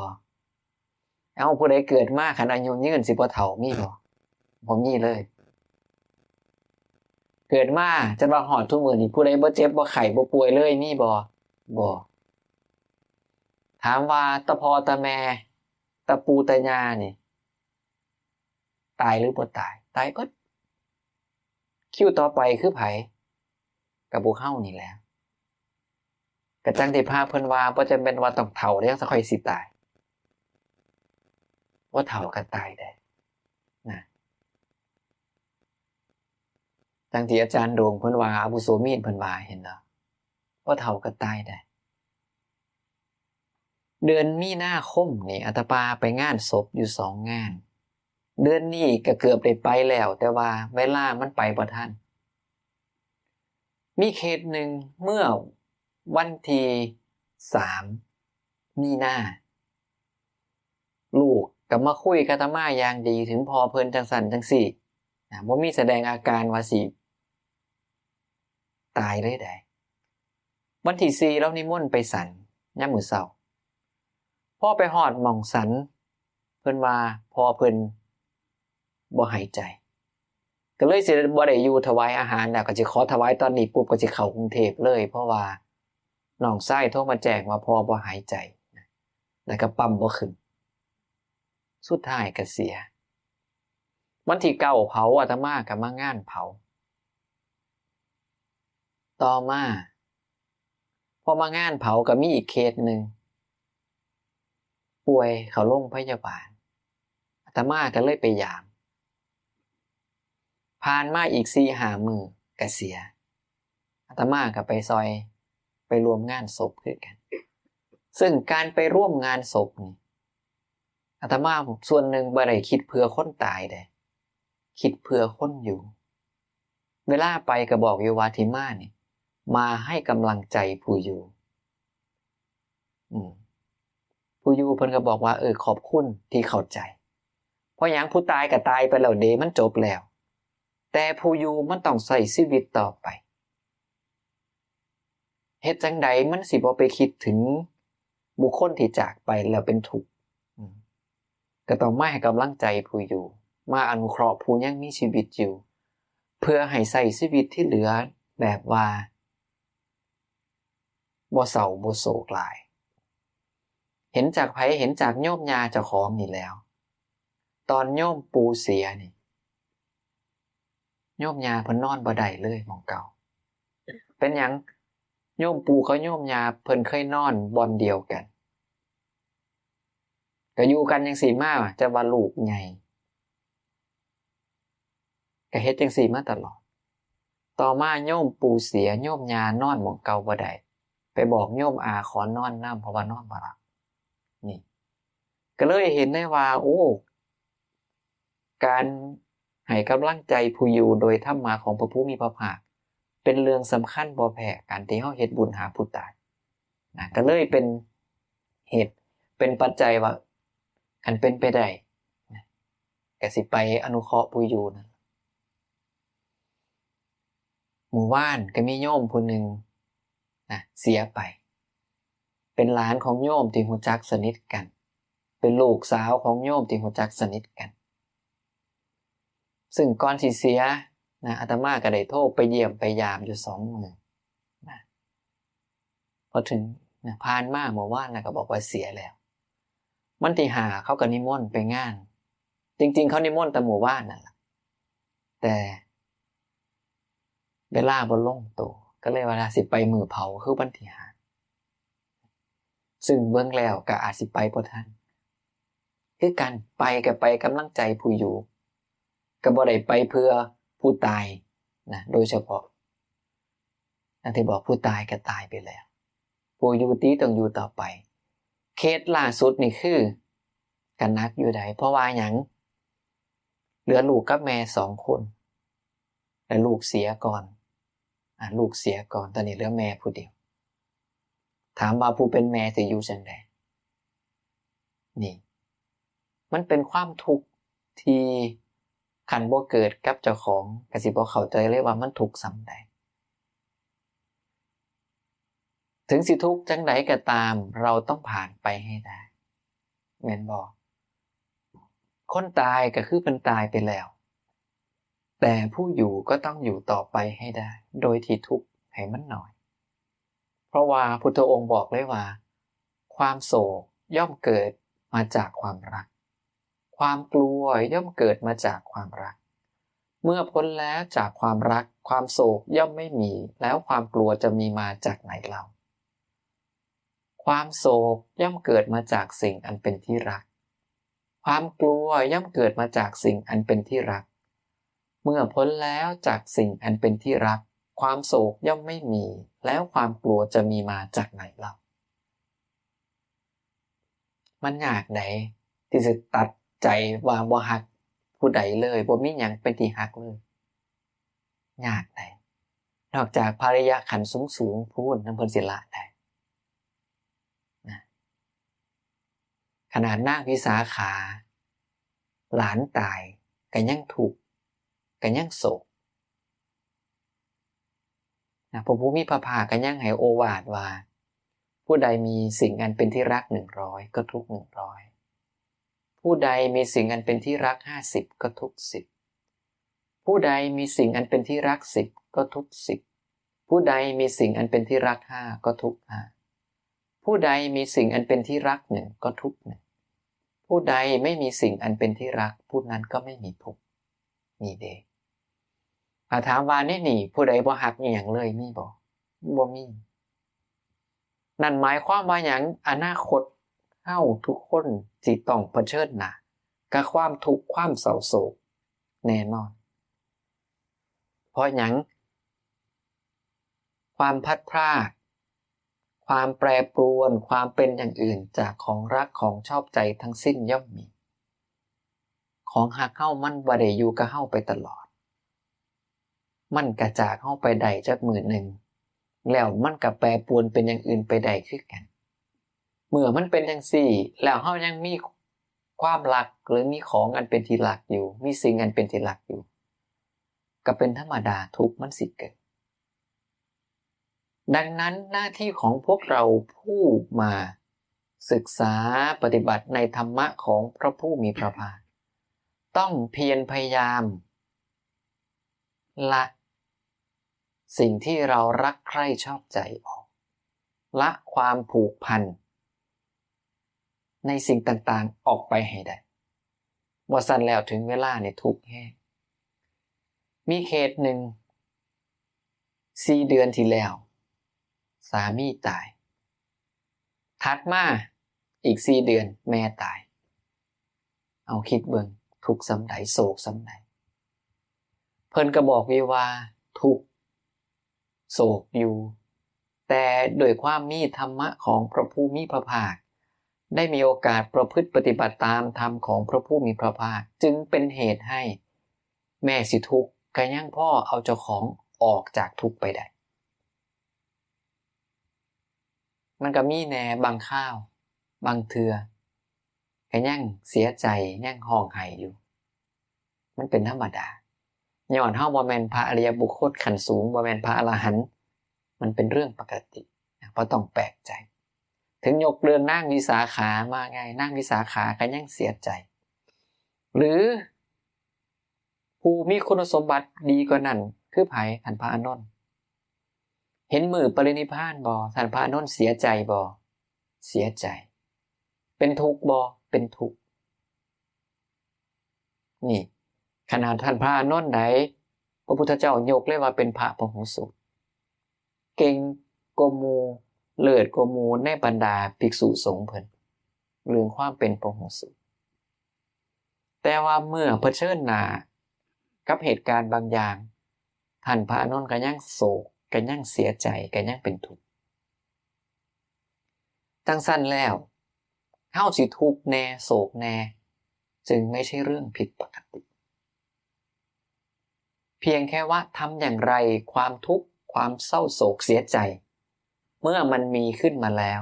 ผู้ใดเกิดมาคันอายุยืนสิบ่เฒ่ามีบ่บ่มีเลยเกิดมาจนว่าฮอดทุกมื้อนี้ผู้ใดบ่เจ็บบ่ไข้บ่ป่วยเลยมีบ่ถามว่าตาพ่อตาแม่ตาปู่ตายายนี่ตายหรือบ่ตายตายเบิดคิวต่อไปคือไผก็พวกเฮานี่แหละก็จังที่พระเพิ่นว่าบ่จำเป็นว่าต้องเฒ่าแล้วจังค่อยสิตายบ่เฒ่าก็ตายได้นะจังที่อาจารย์โด่งเพิ่นว่าอาวุโสมีนเพิ่นว่าเห็นบ่บ่เฒ่าก็ตายได้เดือนมีนาคมนี่อาตมาไปงานศพอยู่2งานเดือนนี้ก็เกือบได้ไปแล้วแต่ว่าเวลามันไปบ่ทันมีเคสหนึ่งเมื่อวันที่3มีนาลูกก็มาคุยกับอาตมาอย่างดีถึงพอเพิ่นจังซั่นจังซี่บ่มีแสดงอาการว่าสิตายเลยได้วันที่4เรานิมนต์ไปสันยามมื้อเช้าพอไปฮอดหม้องสันเพิ่นว่าพอเพิ่นบ่หายใจก็เลยสิบ่ได้อยู่ถวายอาหารแล้วก็สิขอถวายตอนนี้ปุ๊บก็สิเข้ากรุงเทพเลยเพราะว่าน้องชายโทรมาแจ้งว่าพ่อบ่หายใจแล้วก็ปั๊มบ่ขึ้นสุดท้ายก็เสียวันที่9เผาอาตมาก็มางานเผาต่อมาพอมางานเผาก็มีอีกเคสนึงป่วยเข้าโรงพยาบาล อาตมาก็เลยไปยามผ่านมาอีก4-5 มื้อก็เสียอาตมาก็ไปซอยไปร่วมงานศพคือกันซึ่งการไปร่วมงานศพนี่อาตมาส่วนหนึ่งบ่ได้คิดเพื่อคนตายเด้คิดเพื่อคนอยู่เวลาไปก็บอกอยู่ว่าที่มานี่มาให้กำลังใจผู้อยู่ผู้อยู่เพิ่นก็บอกว่าขอบคุณที่เข้าใจเพราะหยังผู้ตายก็ตายไปแล้วเด้มันจบแล้วแต่ผู้อยู่มันต้องใช้ชีวิตต่อไปเฮ็ดจังใดมันสิบ่ไปคิดถึงบุคคลที่จากไปแล้วเป็นทุกข์ก็ต้องมาให้กำลังใจผู้อยู่มาอนุเคราะห์ผู้ยังมีชีวิตอยู่เพื่อให้ใช้ชีวิตที่เหลือแบบว่าบ่เศร้าบ่โศกหลายเห็นจากไผเห็นจากโยมยาเจ้าของนี่แล้วตอนโยมปู่เสียนี่โยมยาเพิ่นนอนบ่ได้เลยหม้องเก่าเป็นหยังโยมปู่กับโยมยาเพิ่นเคยนอนบ่อนเดียวกันก็อยู่กันจังซี่มาจะว่าลูกใหญ่ก็เฮ็ดจังซี่มาตลอดต่อมาโยมปู่เสียโยมยานอนหม้องเก่าบ่ได้ไปบอกโยมอาขอนอนนำเพราะว่านอนบ่หลับนี่ก็เลยเห็นได้ว่าโอ้การให้กำลังใจผู้อยู่โดยธรรมะของพระผู้มีพระภาคเป็นเรื่องสำคัญบ่แพ้การที่เฮาเฮ็ดบุญหาผู้ตายนะก็เลยเป็นเหตุเป็นปัจจัยว่าคันเป็นไปได้นะก็สิไปอนุเคราะห์ผู้อยู่นะหมู่บ้านก็มีโยมผู้หนึ่งนะเสียไปเป็นหลานของโยมที่รู้จักสนิทกันเป็นลูกสาวของโยมที่รู้จักสนิทกันซึ่งก่อนสิเสียนะอาตมาก็ได้โทรไปเยี่ยมไปยามอยู่2 มื้อนะพอถึงนะผ่านมาเมื่อวานแล้วก็บอกว่าเสียแล้ววันที่5เขาก็นิมนต์ไปงานจริงๆเขานิมนต์แต่หมู่บ้านนั่นล่ะแต่เวลาบ่ลงตัวก็เลยว่าสิไปมื้อเผาคือวันที่5ซึ่งเบิ่งแล้วก็อาจสิไปบ่ทันคือกันไปก็ไปกำลังใจผู้อยู่ก็บ่ได้ไปเพื่อผู้ตายนะโดยเฉพาะอย่างที่บอกผู้ตายก็ตายไปแล้วผู้อยู่ตีต้องอยู่ต่อไปเคสล่าสุดนี่คือกันนักอยู่ใดเพราะว่าหยังเหลือลูกกับแม่2 คนแต่ลูกเสียก่อนลูกเสียก่อนตอนนี้เหลือแม่ผู้เดียวถามว่าผู้เป็นแม่สิอยู่จังได๋นี่มันเป็นความทุกข์ที่คันบ่เกิดกับเจ้าของก็สิบ่เข้าใจเลยว่ามันทุกข์ส่ำใดถึงสิทุกข์จังไดก็ตามเราต้องผ่านไปให้ได้แม่นบ่คนตายก็คือเพิ่นตายไปแล้วแต่ผู้อยู่ก็ต้องอยู่ต่อไปให้ได้โดยที่ทุกข์ให้มันน้อยเพราะว่าพุทธองค์บอกเลยว่าความโศกย่อมเกิดมาจากความรักความกลัวย่อมเกิดมาจากความรักเมื่อพ้นแล้วจากความรักความโศกย่อมไม่มีแล้วความกลัวจะมีมาจากไหนเล่าความโศกย่อมเกิดมาจากสิ่งอันเป็นที่รักความกลัวย่อมเกิดมาจากสิ่งอันเป็นที่รักเมื่อพ้นแล้วจากสิ่งอันเป็นที่รักความโศกย่อมไม่มีแล้วความกลัวจะมีมาจากไหนเล่ามันยากใดที่จะตัดใจว่าบ่ฮักผู้ใดเลยบ่มีหยังเป็นที่ฮักเลยยากใดนอกจากภริยะขันธ์สูงๆพูนนำเพิ่นสิละได้นะขนาดนางวิสาขาหลานตายก็ยังทุกข์ก็ยังโศกนะพระผู้มีพระภาคก็ยังให้โอวาทว่าผู้ใดมีสิ่งอันเป็นที่รัก100ก็ทุกข์100ผู้ใดมีสิ่งอันเป็นที่รัก50ก็ทุกข์10ผู้ใดมีสิ่งอันเป็นที่รัก10ก็ทุกข์10ผู้ใดมีสิ่งอันเป็นที่รัก5ก็ทุกข์5ผู้ใดมีสิ่งอันเป็นที่รัก1ก็ทุกข์1ผู้ใดไม่มีสิ่งอันเป็นที่รักผู้นั้นก็ไม่มีทุกข์นี่เด้ถามว่านี่ผู้ใดบ่ฮักอีหยังเลยมีบ่มีนั่นหมายความว่าหยังอนาคตเฮาทุกคนสิต้องเผชิญหน้า กับความทุกข์ความเศร้าโศกแน่นอนเพราะหยังความพัดพรากความแปรปรวนความเป็นอย่างอื่นจากของรักของชอบใจทั้งสิ้นย่อมมีของหักเฮามันบ่ได้อยู่กับเฮาไปตลอดมันกระจากเฮาไปได้จักมื้อหนึ่งแล้วมันก็แปรปรวนเป็นอย่างอื่นไปได้คือกันเมื่อมันเป็นจังซี่แล้วเฮายังมีความรักหรือมีของอันเป็นที่รักอยู่มีสิ่งอันเป็นที่รักอยู่ก็เป็นธรรมดาทุกข์มันสิเกิดดังนั้นหน้าที่ของพวกเราผู้มาศึกษาปฏิบัติในธรรมะของพระผู้มีพระภาคต้องเพียรพยายามละสิ่งที่เรารักใคร่ชอบใจออกละความผูกพันในสิ่งต่างๆออกไปให้ได้ว่าสั้นแล้วถึงเวลาเนี่ยทุกข์แห้งมีเคสหนึ่ง4 เดือนที่แล้วสามีตายถัดมาอีก4 เดือนแม่ตายเอาคิดเบิ่งทุกข์สำใดโศกสำใดเพิ่นก็บอกวิว่าทุกข์โศกอยู่แต่โดยความมีธรรมะของพระผู้มีพระภาคได้มีโอกาสประพฤติปฏิบัติตามธรรมของพระผู้มีพระภาคจึงเป็นเหตุให้แม่สิทุกข์ก็ยังพ่อเอาเจ้าของออกจากทุกข์ไปได้มันก็มีแน่บางข้าวบางเทือก็ยังเสียใจยังห้องไห้อยู่มันเป็นธรรมดาย้อนเฮาบ่แม่นพระอริยบุคคลขั้นสูงบ่แม่นพระอรหันต์มันเป็นเรื่องปกติบ่ต้องแปลกใจถึงยกเรื่องนางวิสาขามาไงนางวิสาขาก็ยังเสียใจหรือผู้มีคุณสมบัติดีกว่านั้นคือไผท่านพระอานนท์เห็นมือปรินิพพานบ่ท่านพระอานนท์เสียใจบ่เสียใจเป็นทุกข์บ่เป็นทุกข์นี่ขนาดท่านพระอานนท์ไหนพระพุทธเจ้ายกเลยว่าเป็นพระพหูสูตรเก่งกว่าหมู่เลิศกว่าหมู่ในบรรดาภิกษุสงฆ์เพิ่นเรื่องความเป็นพหูสูตรแต่ว่าเมื่อเผชิญหน้ากับเหตุการณ์บางอย่างท่านพระอานนท์ก็ยังโศกก็ยังเสียใจก็ยังเป็นทุกข์จังสั้นแล้วเฮาสิทุกข์แน่โศกแน่จึงไม่ใช่เรื่องผิดปกติเพียงแค่ว่าทำอย่างไรความทุกข์ความเศร้าโศกเสียใจเมื่อมันมีขึ้นมาแล้ว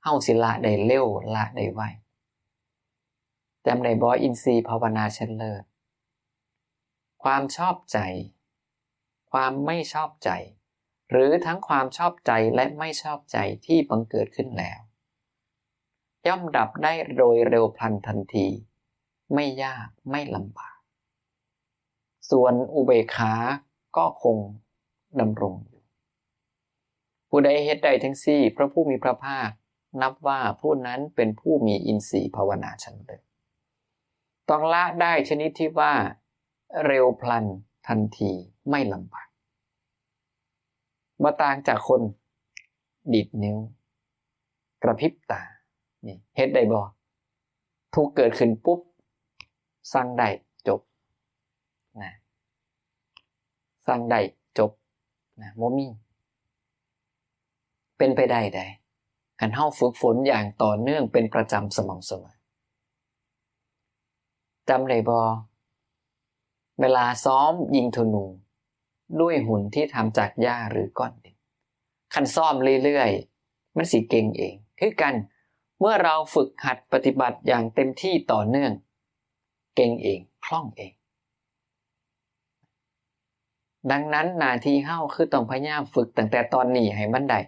เฮาสิละได้เร็วละได้ไวจำได้บ่อินทรีย์ภาวนาชั้นเลิศความชอบใจความไม่ชอบใจหรือทั้งความชอบใจและไม่ชอบใจที่บังเกิดขึ้นแล้วย่อมดับได้โดยเร็วพลันทันทีไม่ยากไม่ลำบากส่วนอุเบกขาก็คงดำรงอยู่ผู้ใดเฮ็ดได้ทั้งสี่พระผู้มีพระภาคนับว่าผู้นั้นเป็นผู้มีอินทรีย์ภาวนาชั้นเลิศต้องละได้ชนิดที่ว่าเร็วพลันทันทีไม่ลำบากบ่ต่างจากคนดีดนิ้วกระพริบตานี่เฮ็ดได้บ่ทุกเกิดขึ้นปุ๊บสั่งได้จบนะสั่งได้จบนะบ่มีเป็นไปได้ใดคันเฮาฝึกฝนอย่างต่อเนื่องเป็นประจำสม่ำเสมอจำได้บ่เวลาซ้อมยิงธนูด้วยหุ่นที่ทำจากหญ้าหรือก้อนดินคันซ้อมเรื่อยๆมันสิเก่งเองคือกันเมื่อเราฝึกหัดปฏิบัติอย่างเต็มที่ต่อเนื่องเก่งเองคล่องเองดังนั้นหน้าที่เฮาคือต้องพยายามฝึกตั้งแต่ตอนนี้ให้มันได้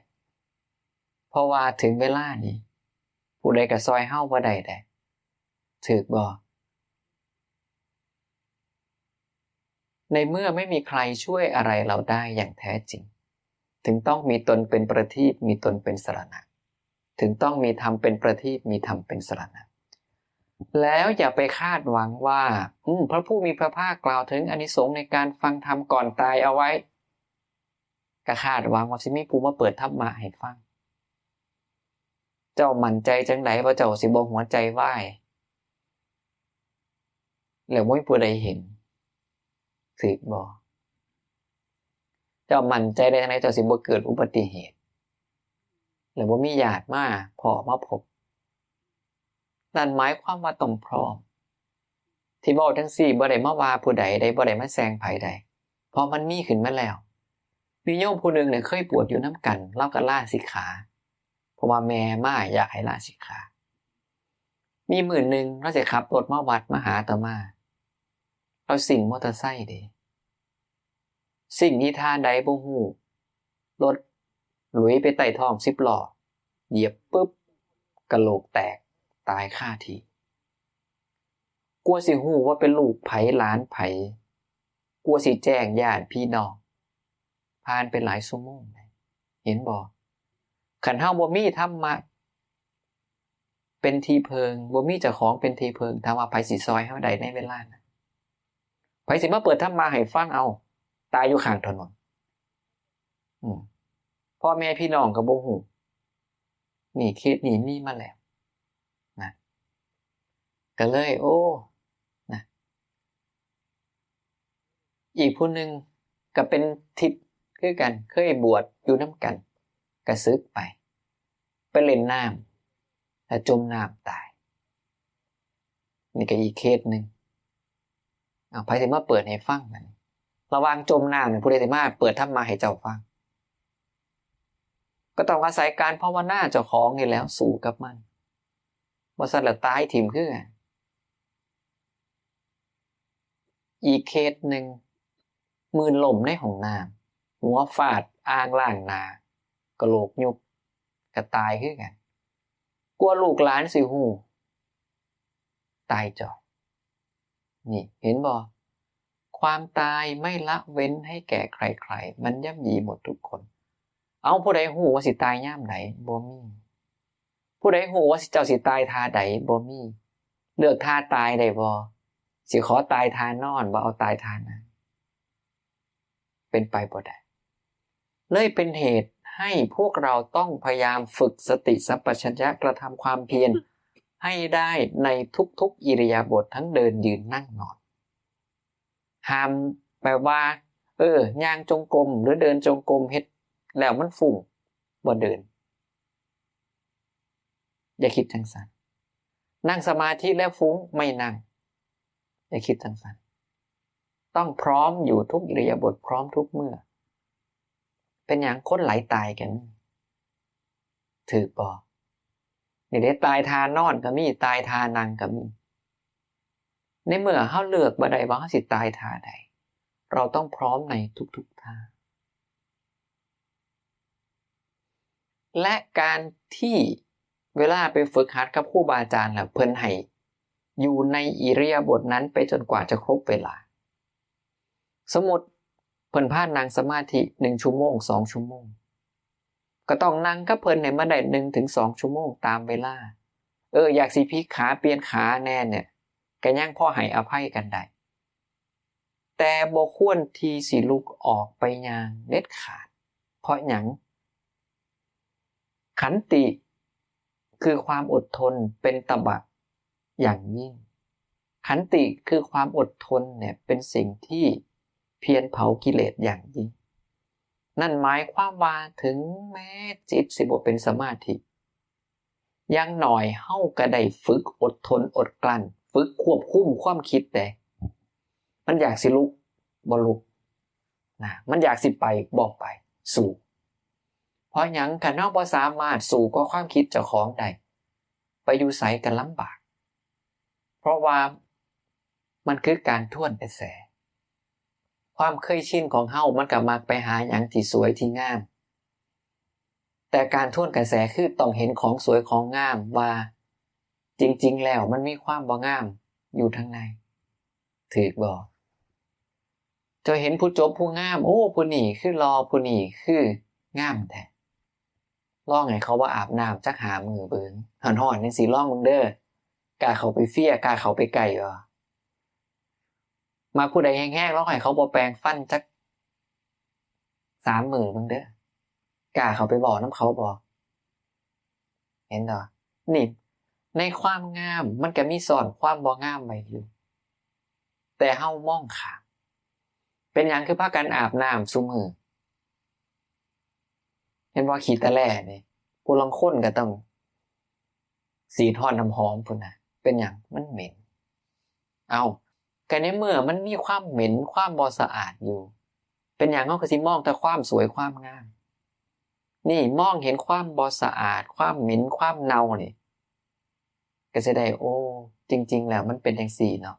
เพราะว่าถึงเวลานี้ผู้ใดก็ซอยเฮาบ่ได้ถูกบ่ในเมื่อไม่มีใครช่วยอะไรเราได้อย่างแท้จริงถึงต้องมีตนเป็นประทีปมีตนเป็นสรณะถึงต้องมีธรรมเป็นประทีปมีธรรมเป็นสรณะแล้วอย่าไปคาดหวังว่าพระผู้มีพระภาคกล่าวถึงอานิสงส์ในการฟังธรรมก่อนตายเอาไว้ก็คาดหวังว่าสิมีผู้มาเปิดธรรมะให้ฟังเจ้ามั่นใจจังไดว่าเจ้าสิบ่หัวใจวาย แล้วบ่มีผู้ใดเห็นถูกบ่เจ้ามั่นใจได้จังได๋เจ้าสิบ่เกิดอุบัติเหตุแล้วบ่มีญาติมาพ้อมาพบนั่นหมายความว่าต้องพร้อมที่เว้าจังซี่บ่ได้มาว่าผู้ใดได้บ่ได้มาแซงไผใดเพราะมันมีขึ้นมาแล้วมีโยมผู้หนึ่งเนี่ยเคยบวชอยู่น้ำกันเล่าก็ลาสิกขาเพราะว่าแม่มาอยากให้ลาสิกขามีมื้อนึงเราสิขับรถมาวัดมาหาอาตมาเราซิ่งมอเตอร์ไซค์เด้สิ่งที่ท่าใดบ่ฮู้รถหลุยไปใต้ท้อง10ล้อเหยียบปึ๊บกะโหลกแตกตายคาที่กลัวสิฮู้ว่าเป็นลูกไผหลานไผกลัวสิแจ้งญาติพี่น้องผ่านไปหลายชั่วโมงเห็นบ่คันเฮาบ่มีธรรมะเป็นที่พึ่งบ่มีเจ้าของเป็นที่พึ่งถามว่าไผสิซอยเฮาได้ในเวลานั้นไผสิมาเปิดธรรมะให้ฟังเอาตายอยู่ข้างถนนพ่อแม่พี่น้องก็บ่ฮู้นี่เคสนี้มีมาแล้วนะก็เลยโอ้นะอีกผู้หนึ่งก็เป็นทิศคือกันเคยบวชอยู่น้ำกันก็สึกไปเล่นน้ำแล้วจมน้ำตายนี่ก็อีกเคสหนึ่งไผสิมาเปิดให้ฟังนั่นระหว่างจมน้ำเนี่ยผู้ใดสิมาเปิดธรรมะให้เจ้าฟังก็ต้องอาศัยการภาวนาเจ้าของนี่แล้วสู้กับมันบ่ซั่นแล้วตายถิ่มคือกันอีกเคสหนึ่งมือล่มในห้องน้ำหัวฟาดอ่างล้างหน้ากะโหลกยุบก็ตายคือกันกลัวลูกหลานสิฮู้ตายจ่อยนี่เห็นบ่ความตายไม่ละเว้นให้แก่ใครๆมันย่ำยีหมดทุกคนเอาผู้ใดฮู้ว่าสิตายยามใดบ่มีผู้ใดฮู้ว่าเจ้าสิตายท่าใดบ่มีเลือกท่าตายได้บ่สิขอตายท่านอนบ่เอาตายท่านั้นเป็นไปบ่ได้เลยเป็นเหตุให้พวกเราต้องพยายามฝึกสติสัมปชัญญะกระทำความเพียรให้ได้ในทุกๆอิริยาบถทั้งเดินยืนนั่งนอนห้ามแปลว่าย่างจงกรมหรือเดินจงกรมเฮ็ดแล้วมันฟุ้งบ่เดินอย่าคิดจังซั่นนั่งสมาธิแล้วฟุ้งไม่นั่งอย่าคิดจังซั่นต้องพร้อมอยู่ทุกอิริยาบถพร้อมทุกเมื่อเป็นหยังคนหลายตายกันถูกบ่นี่ได้ตายทานอนก็มีตายทานั่งก็มีในเมื่อเฮาเลือกบ่ได้ว่าเฮาสิตายท่าใดเราต้องพร้อมในทุกๆท่าและการที่เวลาไปฝึกหัดกับครูบาอาจารย์แล้วเพิ่นให้อยู่ในอิริยาบถนั้นไปจนกว่าจะครบเวลาสมมุติเพิ่นพานั่งสมาธิ1ชั่วโมง2ชั่วโมงก็ต้องนั่งกับเพิ่นให้มาได้1ถึง2ชั่วโมงตามเวลาอยากสิพลิกขาเปลี่ยนขาแน่เนี่ยก็ยังพอให้อภัยกันได้แต่บ่ควรที่สิลุกออกไปย่างเด็ดขาดเพราะหยังขันติคือความอดทนเป็นตบะอย่างยิ่งขันติคือความอดทนเนี่ยเป็นสิ่งที่เพียรเผากิเลสอย่างยิ่งนั่นหมายความว่าถึงแม้จิตสิบ่เป็นสมาธิยังหน่อยเฮาก็ได้ฝึกอดทนอดกลั้นฝึกควบคุมความคิดแต่มันอยากสิลุกบ่ลุกนะมันอยากสิไปบ่ไปสู้เพราะหยังคันเฮาบ่สามารถสู้กับความคิดเจ้าของได้ไปอยู่ไสก็ลำบากเพราะว่ามันคือการท่วนกระแสความเคยชินของเฮามันก็มักไปหาหยังที่สวยที่งามแต่การท่วนกระแสคือต้องเห็นของสวยของงามว่าจริงๆแล้วมันมีความบ่งามอยู่ข้างในถูกบ่จะเห็นผู้จบผู้งามโอ้ผู้นี้คือรอผู้นี้คืองามแท้ลองให้เขาว่าอาบน้ำจักหามือเบิ่งฮ้อนๆจังซี่ลองมึงเด้อกล้าเข้าไปเฟี้ยกล้าเข้าไปใกล้บ่มาผู้ใดแห้งๆลองให้เขาบ่แปรงฟันจัก3มื้อมึงเด้อกล้าเข้าไปบอกนำเขาบ่เห็นบ่นี่ในความงามมันก็มีซ่อนความบ่งามไว้อยู่ แต่เฮามองข้ามเป็นหยังคือพากันอาบน้ำซุมื้อเห็นว่าขี้ตะแล่นี่ผู้ลางคนก็ต้องสีทอดน้ำหอมพุ่นน่ะเป็นหยังมันเหม็นเอาก็ในเมื่อมันมีความเหม็นความบ่สะอาดอยู่เป็นหยังเฮาก็สิมองแต่ความสวยความงามนี่มองเห็นความบ่สะอาดความเหม็นความเน่านี่ก็สิได้โอ้จริงๆแล้วมันเป็นจังซี่เนาะ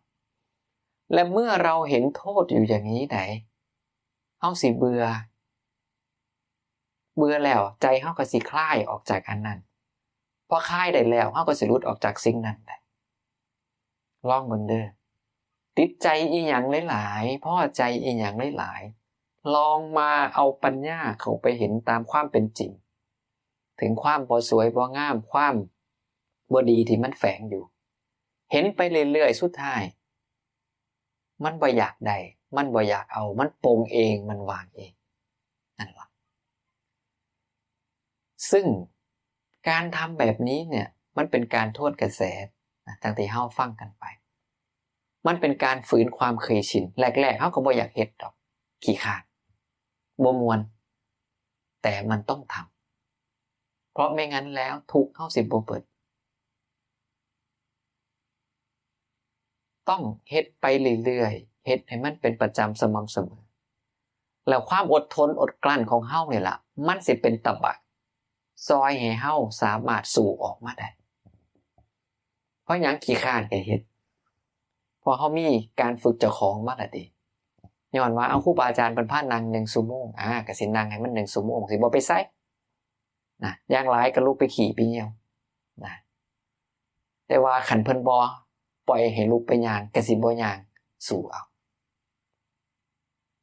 และเมื่อเราเห็นโทษอยู่อย่างนี้ไดเฮาสิเบื่อแล้วใจเฮาก็สิคลายออกจากอันนั้นพอคลายได้แล้วเฮาก็สิหลุดออกจากสิ่งนั้นได้ลองเบิ่งเด้อติดใจอีหยังหลายๆพอใจอีหยังหลายๆลองมาเอาปัญญาเข้าไปเห็นตามความเป็นจริงถึงความบ่สวยบ่งามความบ่ดีที่มันแฝงอยู่เห็นไปเรื่อยๆสุดท้ายมันบ่อยากได้มันบ่อยากเอามันปลงเองมันวางเองนั่นล่ะซึ่งการทำแบบนี้เนี่ยมันเป็นการโทษกระแสตั้งแต่เฮาฟังกันไปมันเป็นการฝืนความเคยชินแรกๆเฮาก็บ่อยากเฮ็ดดอกขี้คร้านบ่ม่วนแต่มันต้องทำเพราะไม่งั้นแล้วทุกข์เฮาสิบ่เบิดต้องเฮ็ดไปเรื่อยๆเฮ็ดให้มันเป็นประจำสม่ำเสมอแล้วความอดทนอดกลั้นของเฮานี่ล่ะมันสิเป็นตบะซอยให้เฮาสามารถสู้ออกมาได้เพราะหยังขี้คร้านก็เฮ็ดเพราะเฮามีการฝึกเจ้าของมาแล้วติย้อนว่าเอาครูบาอาจารย์เพิ่นพานั่ง1ชั่วโมงก็สินั่งให้มัน1ชั่วโมงสิบ่ไปไสนะอย่างหลายก็ลุกไปขี้ไปเหี่ยวนะแต่ว่าคันเพิ่นบ่ปล่อยให้ลุกไปย่างก็สิบ่ย่างสู้เอา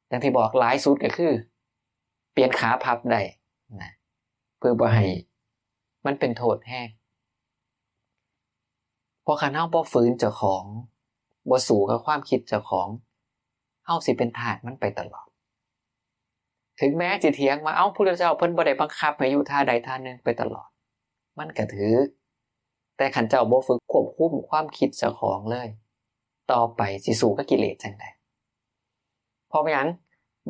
อย่างที่บอกหลายสุดก็คือเปลี่ยนขาพับได้นะเพื่อบ่ให้มันเป็นโทษแฮงเพราะคันเฮาบ่ฝืนเจ้าของบ่สู้กับความคิดเจ้าของเฮาสิเป็นทาสมันไปตลอดถึงแม้สิเถียงว่าเอ้าพระพุทธเจ้าเพิ่นบ่ได้บังคับให้อยู่ท่าใดท่าหนึ่งไปตลอดมันก็ถูกแต่คันเจ้าบ่ฝึกควบคุมความคิดเจ้าของเลยต่อไปสิสู้กับกิเลสจังได๋เพราะหยัง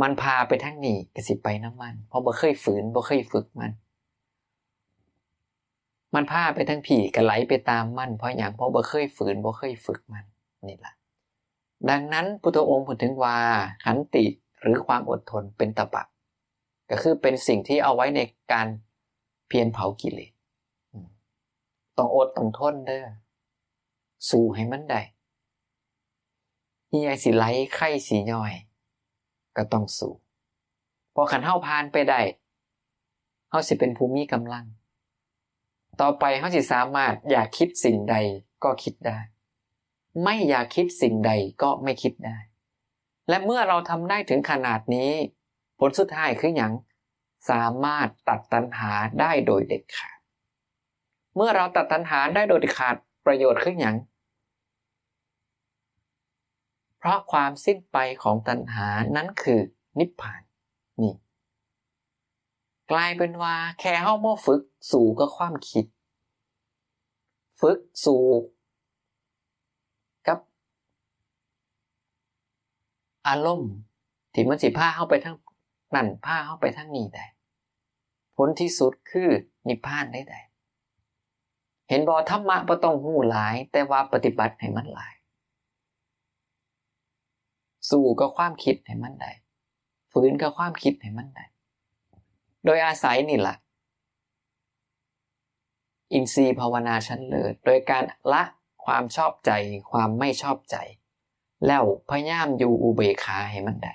มันพาไปทางนี้ก็สิไปนำมันเพราะบ่เคยฝืนบ่เคยฝึกมันพาไปทางผีก็ไหลไปตามมันเพราะหยังเพราะบ่เคยฝืนบ่เคยฝึกมันนี่ล่ะดังนั้นพุทธองค์พูดถึงว่าขันติหรือความอดทนเป็นตบะก็คือเป็นสิ่งที่เอาไว้ในการเพียรเผากิเลสต้องอดต้องทนเด้อสู้ให้มันได้เหี่ยสิไหลไข้สิย่อยก็ต้องสู้พอคันเฮาผ่านไปได้เฮาสิเป็นผู้มีกำลังต่อไปเฮาสิสามารถอยากคิดสิ่งใดก็คิดได้ไม่อยากคิดสิ่งใดก็ไม่คิดได้และเมื่อเราทำได้ถึงขนาดนี้ผลสุดท้ายคือหยังสามารถตัดตัณหาได้โดยเด็ดขาดเมื่อเราตัดตัณหาได้โดยเด็ดขาดประโยชน์คือหยังเพราะความสิ้นไปของตัณหานั้นคือนิพพานนี่กลายเป็นว่าแค่เฮาบ่ฝึกสู่กับความคิดฝึกสู่กับอารมณ์ที่มันสิพาเฮาไปทางนั่นพาเฮาไปทางนี้ได้ผลที่สุดคือนิพพานได้เห็นบ่ธรรมะบ่ต้องฮู้หลายแต่ว่าปฏิบัติให้มันหลายสู้กับความคิดให้มันได้ฝืนกับความคิดให้มันได้โดยอาศัยนี่ล่ะอินทรีย์ภาวนาชั้นเลิศโดยการละความชอบใจความไม่ชอบใจแล้วพยายามอยู่อุเบกขาให้มันได้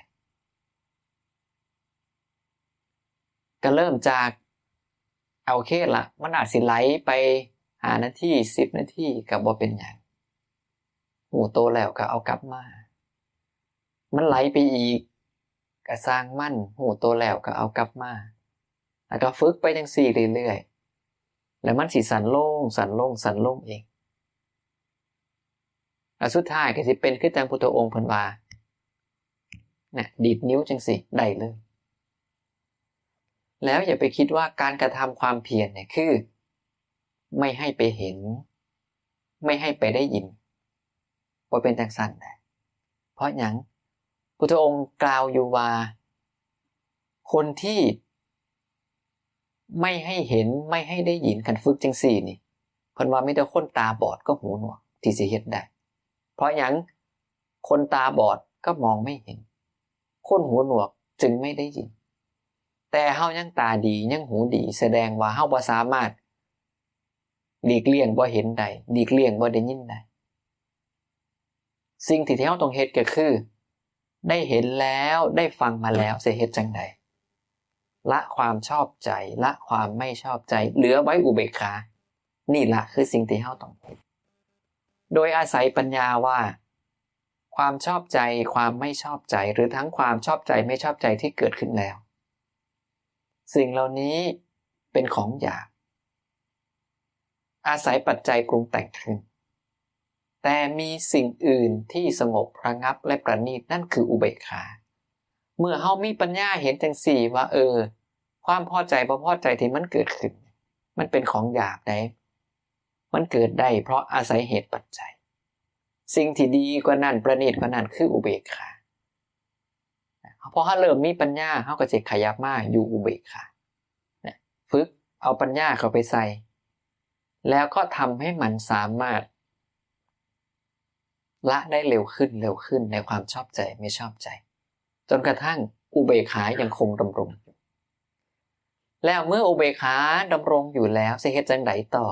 ก็เริ่มจากโอเคละมันอาจสิไหลไป5นาที10นาทีก็บ่เป็นหยังหูโตแล้วก็เอากลับมามันไหลไปอีกก็สร้างมันหูโตแล้วก็เอากลับมาแล้วก็ฝึกไปจังซี่เรื่อยๆแล้วมันสิสั่นลงสั่นลงสั่นลงเองแล้วสุดท้ายก็สิเป็นคือจังพุทธองค์เพิ่นว่าน่ะดีดนิ้วจังซี่ได้เลยแล้วอย่าไปคิดว่าการกระทำความเพียรเนี่ยคือไม่ให้ไปเห็นไม่ให้ไปได้ยินว่าเป็นจังซั่นได้ เพราะหยังพุทธองค์กล่าวอยู่ว่าคนที่ไม่ให้เห็นไม่ให้ได้ยินกันฝึกจังซี่นี่เพิ่นว่ามีแต่คนตาบอดก็หูหนวกที่สิเฮ็ดได้เพราะหยังคนตาบอดก็มองไม่เห็นคนหูหนวกจึงไม่ได้ยินแต่เฮายังตาดียังหูดีแสดงว่าเฮาบ่สามารถหลีกเลี่ยงบ่เห็นได้หลีกเลี่ยงบ่ได้ยินได้สิ่งที่เฮาต้องเฮ็ดก็คือได้เห็นแล้วได้ฟังมาแล้วสิเฮ็ดจังใดละความชอบใจละความไม่ชอบใจเหลือไว้อุเบกขานี่ล่ะคือสิ่งที่เฮาต้องเฮ็ดโดยอาศัยปัญญาว่าความชอบใจความไม่ชอบใจหรือทั้งความชอบใจไม่ชอบใจที่เกิดขึ้นแล้วสิ่งเหล่านี้เป็นของหยาบอาศัยปัจจัยปรุงแต่งขึ้นแต่มีสิ่งอื่นที่สงบระงับและประณีตนั่นคืออุเบกขาเมื่อเฮามีปัญญาเห็นจังสี่ว่าความพอใจบ่พอใจที่มันเกิดขึ้นมันเป็นของหยาบได้มันเกิดได้เพราะอาศัยเหตุปัจจัยสิ่งที่ดีกว่านั้นประณีตกว่านั้นคืออุเบกขาพอเฮาเริ่มมีปัญญาเฮาก็จะขยับมาอยู่อุเบกขาฝึกเอาปัญญาเข้าไปใส่แล้วก็ทำให้มันสามารถละได้เร็วขึ้นในความชอบใจไม่ชอบใจจนกระทั่งอุเบกขายังคงดำรงอยู่แล้วเมื่ออุเบกขาดำรงอยู่แล้วสิเฮ็ดจังไดต่อ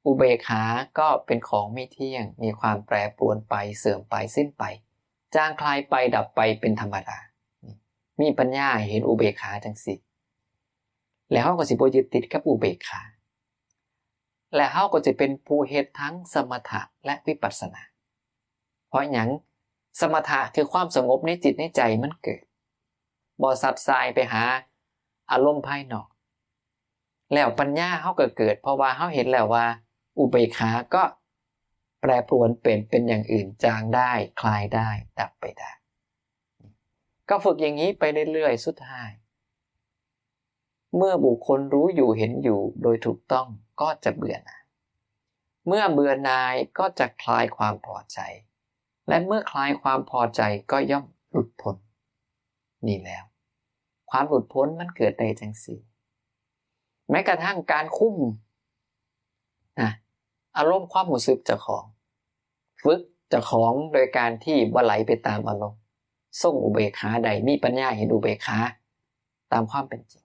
อุเบกขาก็เป็นของไม่เที่ยงมีความแปรปรวนไปเสื่อมไปสิ้นไปจางคลายไปดับไปเป็นธรรมดามีปัญญาเห็นอุเบกขาจังสิแล้วเฮาก็สิบ่ยึดติดกับอุเบกขาและเฮาก็จะเป็นผู้เฮ็ดทั้งสมถะและวิปัสสนาเพราะหยังสมถะคือความสงบในจิตในใจมันเกิดบ่ซัดสายไปหาอารมณ์ภายนอกแล้วปัญญาเฮาก็เกิดเพราะว่าเฮาเห็นแล้วว่าอุเบกขาก็แปรปรวนเป็นอย่างอื่นจางได้คลายได้ดับไปได้ก็ฝึกอย่างนี้ไปเรื่อยๆสุดท้ายเมื่อบุคคลรู้อยู่เห็นอยู่โดยถูกต้องก็จะเบื่อหน่ายเมื่อเบื่อหน่ายก็จะคลายความพอใจและเมื่อคลายความพอใจก็ย่อมหลุดพ้นนี่แล้วความหลุดพ้นมันเกิดได้จังซี่แม้กระทั่งการคุมอารมณ์ความรู้สึกเจ้าของฝึกเจ้าของโดยการที่บ่ไหลไปตามอารมณ์ทรงอุเบกขาใดมีปัญญาเห็นอุเบกขาตามความเป็นจริง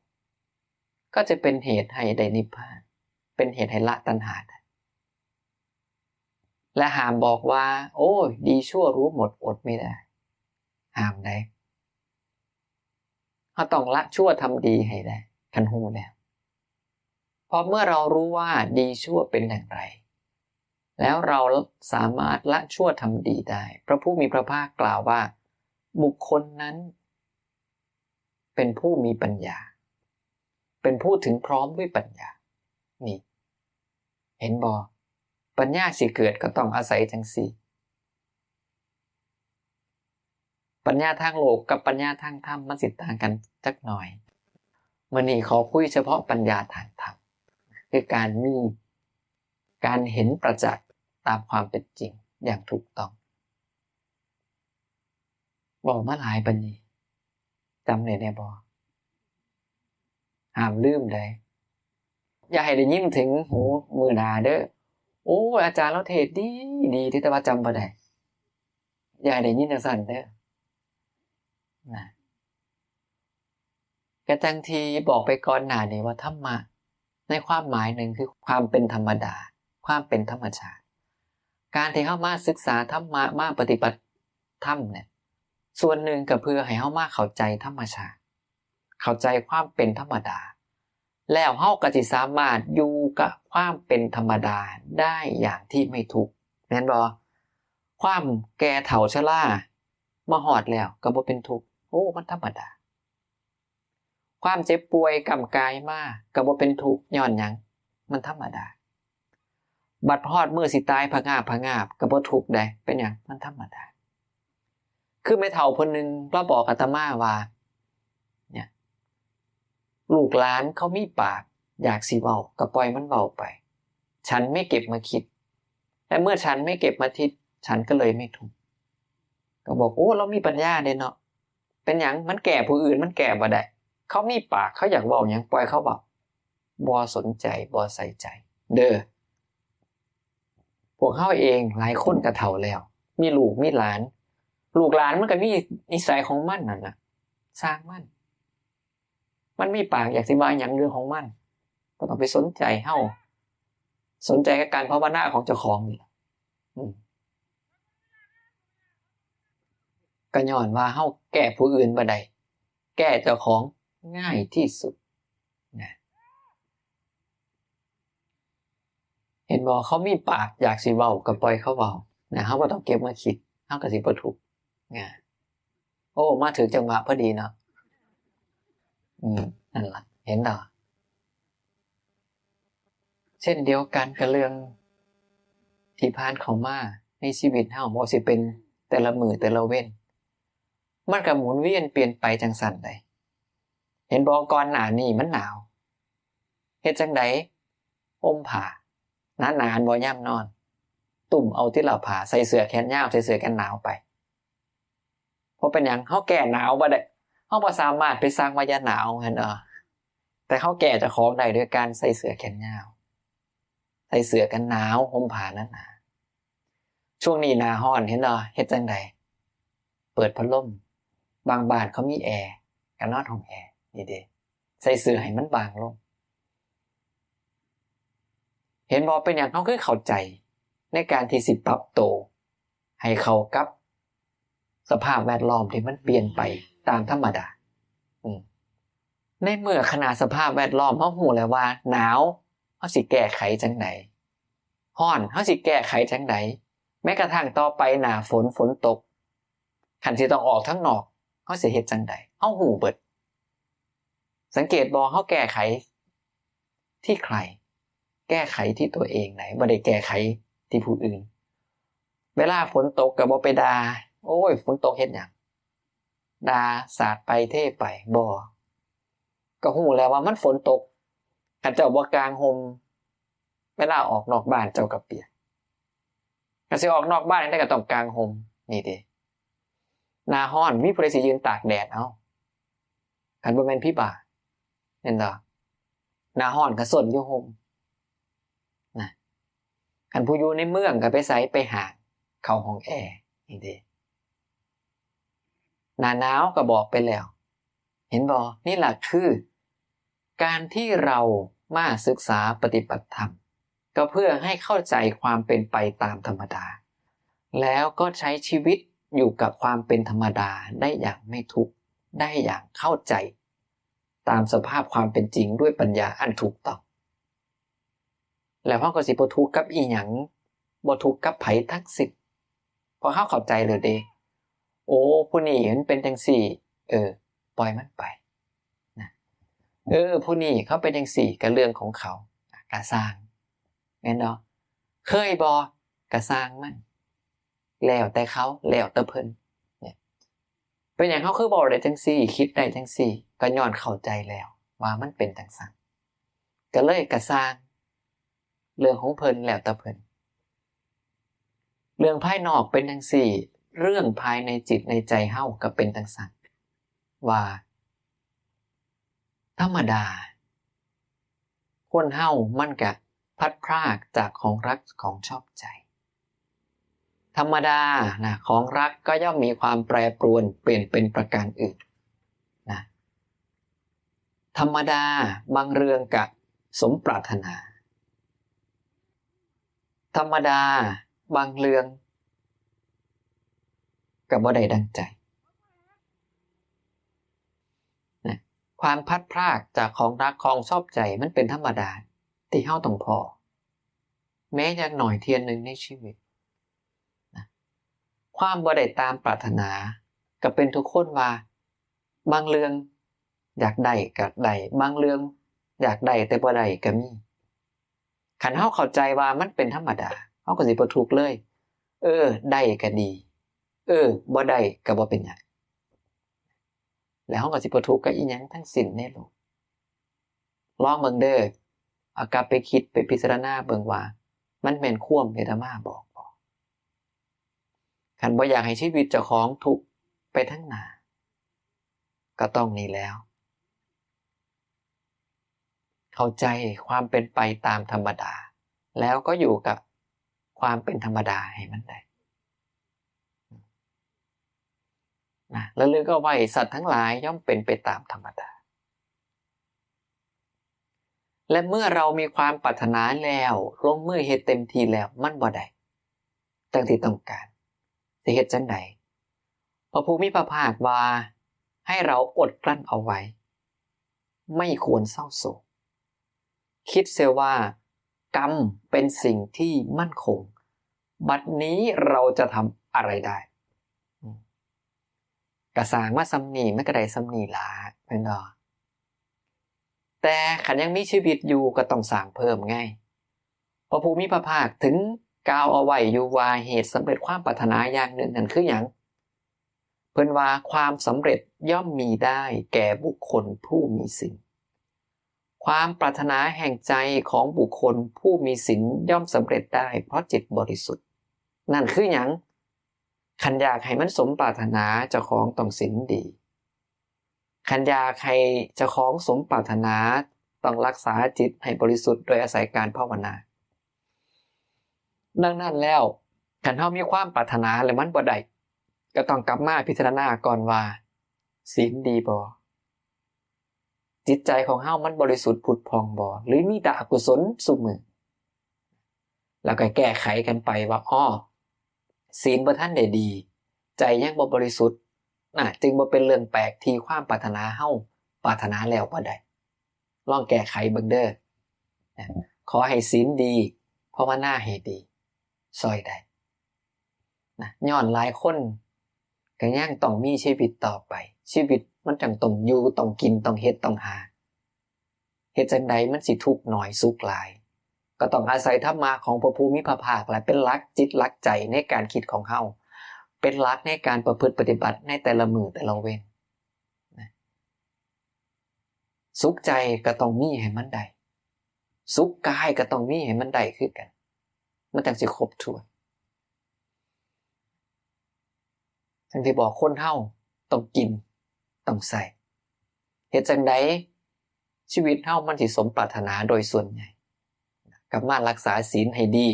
ก็จะเป็นเหตุให้ได้นิพพานเป็นเหตุให้ละตัณหาได้และห้ามบอกว่าโอ้ยดีชั่วรู้หมดอดไม่ได้ห้ามได้เราต้องละชั่วทำดีให้ได้คันหูแล้วเพราะเมื่อเรารู้ว่าดีชั่วเป็นอย่างไรแล้วเราสามารถละชั่วทำดีได้พระผู้มีพระภาคกล่าวว่าบุคคลนั้นเป็นผู้มีปัญญาเป็นผู้ถึงพร้อมด้วยปัญญานี่เห็นบ่ปัญญาสิเกิดก็ต้องอาศัยจังซี่ปัญญาทางโลกกับปัญญาทางธรรมมันสิต่างกันจักหน่อยมื้อนี้ขอคุยเฉพาะปัญญาทางธรรมคือการเห็นประจักษ์ตามความเป็นจริงอย่างถูกต้องบอกมาหลายปานนี้จำได้แน่บ่ห้ามลืมได้อย่าให้ได้ยินถึงโหมื้อหน้าเด้อโอ้อาจารย์เราเทศน์ดีที่แต่ว่าจำบ่ได้อย่าให้ได้ยินจังซั่นเด้อนะก็จังที่บอกไปก่อนหน้านี้ว่าธรรมะในความหมายหนึ่งคือความเป็นธรรมดาความเป็นธรรมชาติการที่เฮามาศึกษาธรรมะมาปฏิบัติธรรมเนี่ยส่วนหนึ่งก็เพื่อให้เฮามาเข้าใจธรรมชาติเข้าใจความเป็นธรรมดาแล้วเฮาก็สิสามารถอยู่กับความเป็นธรรมดาได้อย่างที่ไม่ทุกข์แม่นบ่ความแก่เฒ่าชรามาฮอดแล้วก็บ่เป็นทุกข์โอ้มันธรรมดาความเจ็บป่วยกำกายมาก็บ่เป็นทุกข์ย้อนหยังมันธรรมดาบัดฮอดมื้อสิตายผงาบก็บ่ทุกข์ได้เป็นหยังมันธรรมดาคือแม่เฒ่าคนนึงเราบอกอาตมาว่าเนี่ยลูกหลานเขามีปากอยากสิเว้าก็ปล่อยมันเว้าไปฉันไม่เก็บมาคิดและเมื่อฉันไม่เก็บมาคิดฉันก็เลยไม่ทุกข์ ก็บอกโอ้เรามีปัญญาเด้เนาะเป็นหยังมันแก่ผู้อื่นมันแก่บ่ได้เขามีปากเขาอยากเว้าหยังปล่อยเขาเว้าบ่สนใจบ่ใส่ใจเด้อพวกเขาเองหลายคนก็เฒ่าแล้วมีลูกมีหลานลูกหลานมันก็มีนิสัยของมันนั่นน่ะสร้างมันมีปากอยากสิว่าหยังเรื่องของมันก็ต้องไปสนใจเฮาสนใจกับการภาวนาของเจ้าของนี่ก็ย้อนว่าเฮาแก้ผู้อื่นบ่ได้แก้เจ้าของง่ายที่สุดนะเห็นบ่เขามีปากอยากสิเว้าก็ปล่อยเขาเว้านะเฮาบ่ต้องเก็บมาคิดเฮาก็สิบ่ทุกข์โอ้มาถึงจังหวะพอดีเนาะนั่นล่ะเห็นดอกเช่นเดียวกันกับเรื่องที่ผ่านเข้ามาในชีวิตเฮาบ่สิเป็นแต่ละมื้อแต่ละเว้นมันก็หมุนเวียนเปลี่ยนไปจังซั่นได้เห็นบ่ก่อนหน้านี้มันหนาวเฮ็ดจังได๋ห่มผ้าหนาๆบ่ยามนอนตุ่มเอาที่เราผ้าใส่เสื้อแขนยาวใส่เสื้อกันหนาวไปเพราะเป็นหยังเฮาแก้หนาวบ่ได้เฮาบ่สามารถไปสร้างว่าอย่าหนาวหั่นแต่เฮาแก้เจ้าของได้ด้วยการใส่เสื้อแขนยาวใส่เสื้อกันหนาวห่มผ้าหนาๆช่วงนี้หน้าร้อนเห็นเฮ็ดจังได๋เปิดพัดลมบางบ้านเขามีแอร์ก็นอนห้องแอร์นี่เด้ใส่เสื้อให้มันบางลงเห็นบ่เป็นหยังเฮาคือเข้าใจในการที่สิปรับตัวให้เข้ากับสภาพแวดล้อมที่มันเปลี่ยนไปตามธรรมดาในเมื่อขณะสภาพแวดล้อมเฮาฮู้แล้วว่าหนาวเฮาสิแก้ไขจังได๋ร้อนเฮาสิแก้ไขจังได๋แม้กระทั่งต่อไปหน้าฝนตกคันสิต้องออกข้างนอกเฮาสิเฮ็ดจังได๋เฮาฮู้เบิดสังเกตบ่เฮาแก้ไขที่ใครแก้ไขที่ตัวเองไหนบ่ได้แก้ไขที่ผู้อื่นเวลาฝนตกก็บ่ไปด่าโอ้ยฝนตกเฮ็ดหยังด่าสาดไปเทไปบ่ก็ฮู้แล้วว่ามันฝนตกคันเจ้าบ่กางห่มเวลาออกนอกบ้านเจ้าก็เปียกก็สิออกนอกบ้านได้ก็ต้องกางห่มนี่เด้หน้าร้อนมีผู้ใดสิยืนตากแดดเอ้าคันบ่แม่นพี่บ้าแม่นบ่หน้าร้อนก็สนอยู่ห่มนะคันผู้อยู่ในเมืองก็ไปไสไปหาเข้าห้องแอร์นี่เด้หน้าหนาวก็บอกไปแล้วเห็นบ่นี่ล่ะคือการที่เรามาศึกษาปฏิบัติธรรมก็เพื่อให้เข้าใจความเป็นไปตามธรรมดาแล้วก็ใช้ชีวิตอยู่กับความเป็นธรรมดาได้อย่างไม่ทุกข์ได้อย่างเข้าใจตามสภาพความเป็นจริงด้วยปัญญาอันถูกต้องแล้วเฮาก็สิบ่ทุกข์กับอีหยังบ่ทุกข์กับไผทั้งสิ้นเพราะเฮาเข้าใจแล้วเด้โอ้ผู้นี้มันเป็นจังซี่ปล่อยมันไปนะผู้นี้เขาเป็นจังซี่ก็เรื่องของเขาก็สร้างแม่นบ่เคยบ่ก็สร้างมันแล้วแต่เขาแล้วแต่เพิ่นเนี่ยเป็นหยังเฮาคือบ่ได้จังซี่คิดได้จังซี่ก็ย้อนเข้าใจแล้วว่ามันเป็นจังซั่นก็เลยก็สร้างเรื่องของเพิ่นแล้วแต่เพิ่นเรื่องภายนอกเป็นจังซี่เรื่องภายในจิตในใจเฮาก็เป็นจังซั่นว่าธรรมดาคนเฮามันก็พลัดพรากจากของรักของชอบใจธรรมดานะของรักก็ย่อมมีความแปรปรวนเปลี่ยนเป็นประการอื่นนะธรรมดาบางเรื่องก็สมปรารถนาธรรมดาบางเรื่องก็บ่ได้ดังใจนะความพลัดพรากจากของรักของชอบใจมันเป็นธรรมดาที่เฮาต้องพอแม้อย่างหน่อยเทียนหนึ่งในชีวิตนะความบ่ได้ตามปรารถนาก็เป็นทุกคนว่าบางเรื่องอยากได้ก็ได้บางเรื่องอยากได้แต่บ่ได้ก็มีคันเฮาเข้าใจว่ามันเป็นธรรมดาเฮาก็สิบ่ทุกข์เลยได้ก็ดีบ่ได้ก็บ่เป็นหยังแล้วเฮาก็สิบ่ทุกข์กับอีหยังทั้งสิ้นในโลกลองเบิ่งเด้อเอากลับไปคิดไปพิจารณาเบิ่งว่ามันแม่นความที่อาตมาบอกบ่คั คันบ่อยากให้ชีวิตเจ้าของทุกข์ไปทั้งหน้าก็ต้องนี่แล้วเข้าใจความเป็นไปตามธรรมดาแล้วก็อยู่กับความเป็นธรรมดาให้มันได้นะแล้วลึกก็ไว้สัตว์ทั้งหลายย่อมเป็นไปตามธรรมดาและเมื่อเรามีความปรารถนาแล้วลงมือเฮ็ดเต็มที่แล้วมันบ่ได้ตั้งที่ต้องการสิเฮ็ดจังได๋พระภูมิพระภาคว่าให้เราอดกลั้นเอาไว้ไม่ควรเศร้าโศกคิดเสียว่ากรรมเป็นสิ่งที่มั่นคงบัดนี้เราจะทำอะไรได้กระสางว่าซ้ำนี่มันก็ได้ซ้ำนี่ล่ะแม่นบ่แต่ขันยังมีชีวิตอยู่ก็ต้องสร้างเพิ่มไงพระภูมิพระภาคถึงกล่าวเอาไว้อยู่ว่าเหตุสำเร็จความปรารถนาอย่างหนึ่งนั่นคือหยังเพิ่นว่าความสำเร็จย่อมมีได้แก่บุคคลผู้มีศีลความปรารถนาแห่งใจของบุคคลผู้มีศีลย่อมสำเร็จได้เพราะจิตบริสุทธิ์นั่นคือหยังคันอยากให้มันสมปรารถนาเจ้าของต้องศีลดีคันอยากให้เจ้าของสมปรารถนาต้องรักษาจิตให้บริสุทธิ์โดยอาศัยการภาวนาดังนั้นแล้วคันเฮามีความปรารถนาแล้วมันบ่ได้ก็ต้องกลับมาพิจารณาก่อนว่าศีลดีบ่จิตใจของเฮามันบริสุทธิ์ผุดพองบ่หรือมีแต่อกุศลซุมื้อแล้วก็แก้ไขกันไปว่าศีลบ่ทันได้ดีใจยังบ่บริสุทธิ์จึงบ่เป็นเรื่องแปลกที่ความปรารถนาเฮาปรารถนาแล้วบ่ได้ลองแก้ไขเบิ่งเด้อขอให้ศีลดีภาวนาให้ดีซอยได้ย้อนหลายคนก็ยังต้องมีชีวิตต่อไปชีวิตมันจังต้องอยู่ต้องกินต้องเฮ็ดต้องหาเฮ็ดจังใดมันสิทุกข์น้อยสุขหลายก็ต้องอาศัยธรรมะของพระภูมิพระภาคและเป็นหลักจิตหลักใจในการคิดของเฮาเป็นหลักในการประพฤติปฏิบัติในแต่ละมื้อแต่ละเว้นสุขใจก็ต้องมีให้มันได้สุขกายก็ต้องมีให้มันได้คือกันมันจังสิครบถ้วนทั้งที่บอกคนเฮาต้องกินต้องใส่เฮ็ดจังได๋ชีวิตเฮามันสิสมปรารถนาโดยส่วนใหญ่กลับมารักษาศีลให้ดี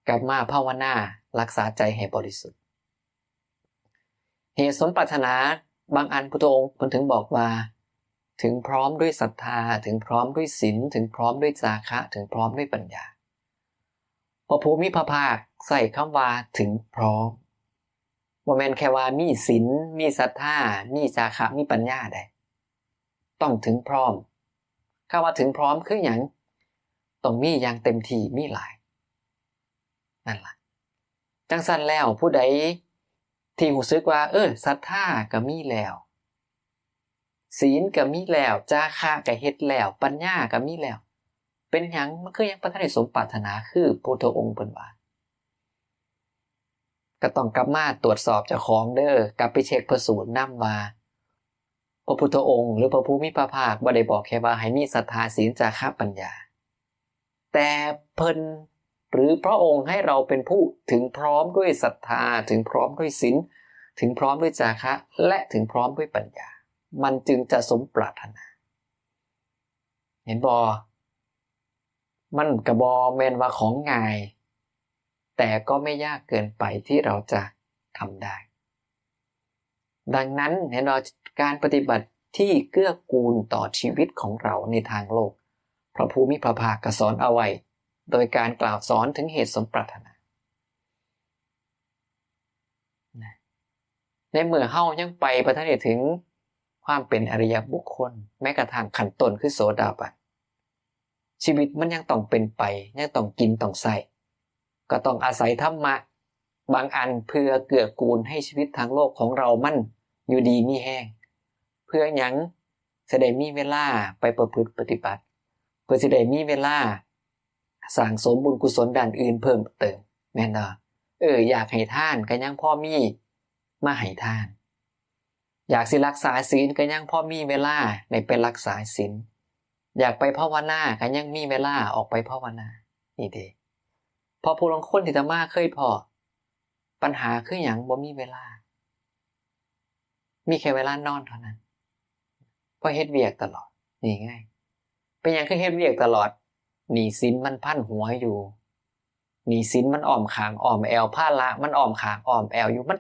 กลับมาภาวนารักษาใจให้บริสุทธิ์เหตุสมปรารถนาบางอันพุทธองค์เพิ่นถึงบอกว่าถึงพร้อมด้วยศรัทธาถึงพร้อมด้วยศีลถึงพร้อมด้วยจาคะถึงพร้อมด้วยปัญญาพระภูมิพระภาคใส่คำว่าถึงพร้อมบ่แม่นแค่ว่ามีศีลมีศรัทธามีจาคะมีปัญญาได้ต้องถึงพร้อมคำว่าถึงพร้อมคือหยังต้องมีอย่างเต็มที่มีหลายนั่นล่ะจังซั่นแล้วผู้ใดที่รู้สึกว่าศรัทธาก็มีแล้วศีลก็มีแล้วจาคะก็เฮ็ดแล้วปัญญาก็มีแล้วเป็นหยังมันคือยังบ่ทันได้สมปรารถนาคือพุทธองค์เพิ่นว่าก็ต้องกลับมาตรวจสอบเจ้าของเด้อกลับไปเช็คพระสูตรนำว่าพระพุทธองค์หรือพระภูมิพระภาคบ่ได้บอกแค่ว่าให้มีศรัทธาศีลจาคะปัญญาแต่เพิ่นหรือพระองค์ให้เราเป็นผู้ถึงพร้อมด้วยศรัทธาถึงพร้อมด้วยศีลถึงพร้อมด้วยจาคะและถึงพร้อมด้วยปัญญามันจึงจะสมปรารถนาเห็นบ่มันก็บ่แม่นว่าของง่ายแต่ก็ไม่ยากเกินไปที่เราจะทำได้ดังนั้นเห็นเราการปฏิบัติที่เกื้อกูลต่อชีวิตของเราในทางโลกพระภูมิพระภาคก็สอนเอาไว้โดยการกล่าวสอนถึงเหตุสมปรารถนาในเมื่อเฮายังไปบ่ทันได้ถึงความเป็นอริยบุคคลแม้กระทั่งขั้นต้นคือโสดาบันชีวิตมันยังต้องเป็นไปยังต้องกินต้องใช้ก็ต้องอาศัยธรรมะบางอันเพื่อเกื้อกูลให้ชีวิตทางโลกของเรามันอยู่ดีมีแห้งเพื่อหยังจะได้มีเวลาไปประพฤติปฏิบัติเพื่อจะได้มีเวลาสร้างสมบุญกุศลด้านอื่นเพิ่มเติมแม่นบ่อยากให้ทานก็ยังพอมีมาให้ทานอยากสิรักษาศีลก็ยังพอมีเวลาได้ไปรักษาศีลอยากไปภาวนาก็ยังมีเวลาออกไปภาวนานี่เด้พอผู้ลางคนที่จะมาเคยพอ ปัญหาคือหยังบ่มีเวลามีแค่เวลานอนเท่านั้นเพราะเฮ็ดเวียกตลอดนี่ไงเป็นหยังคือเฮ็ดเวียกตลอดหนี้สินมันพันหัวอยู่หนี้สินมันอ้อมข้างอ้อมแอวภาระมันอ้อมข้างอ้อมแอวอยู่มัน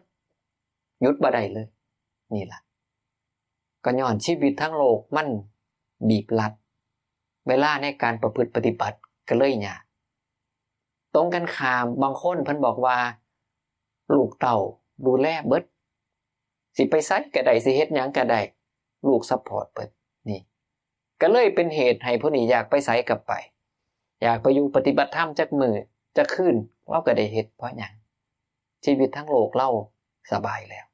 หยุดบ่ได้เลยนี่ล่ะก็ย้อนชีวิตทั้งโลกมันบีบรัดเวลาในการประพฤติปฏิบัติก็เลยยากตรงกันข้ามบางคนเพิ่นบอกว่าลูกเต้าดูแลเบิดสิไปไสก็ได้สิเฮ็ดหยังก็ได้ลูกซัพพอร์ตเบิดนี่ก็เลยเป็นเหตุให้ผู้นี้อยากไปไสก็ไปอยากไปอยู่ปฏิบัติธรรมจักมื้อจักคืนเราก็ได้เฮ็ดเพราะหยังชีวิตทั้งโลกเราสบายแล้ว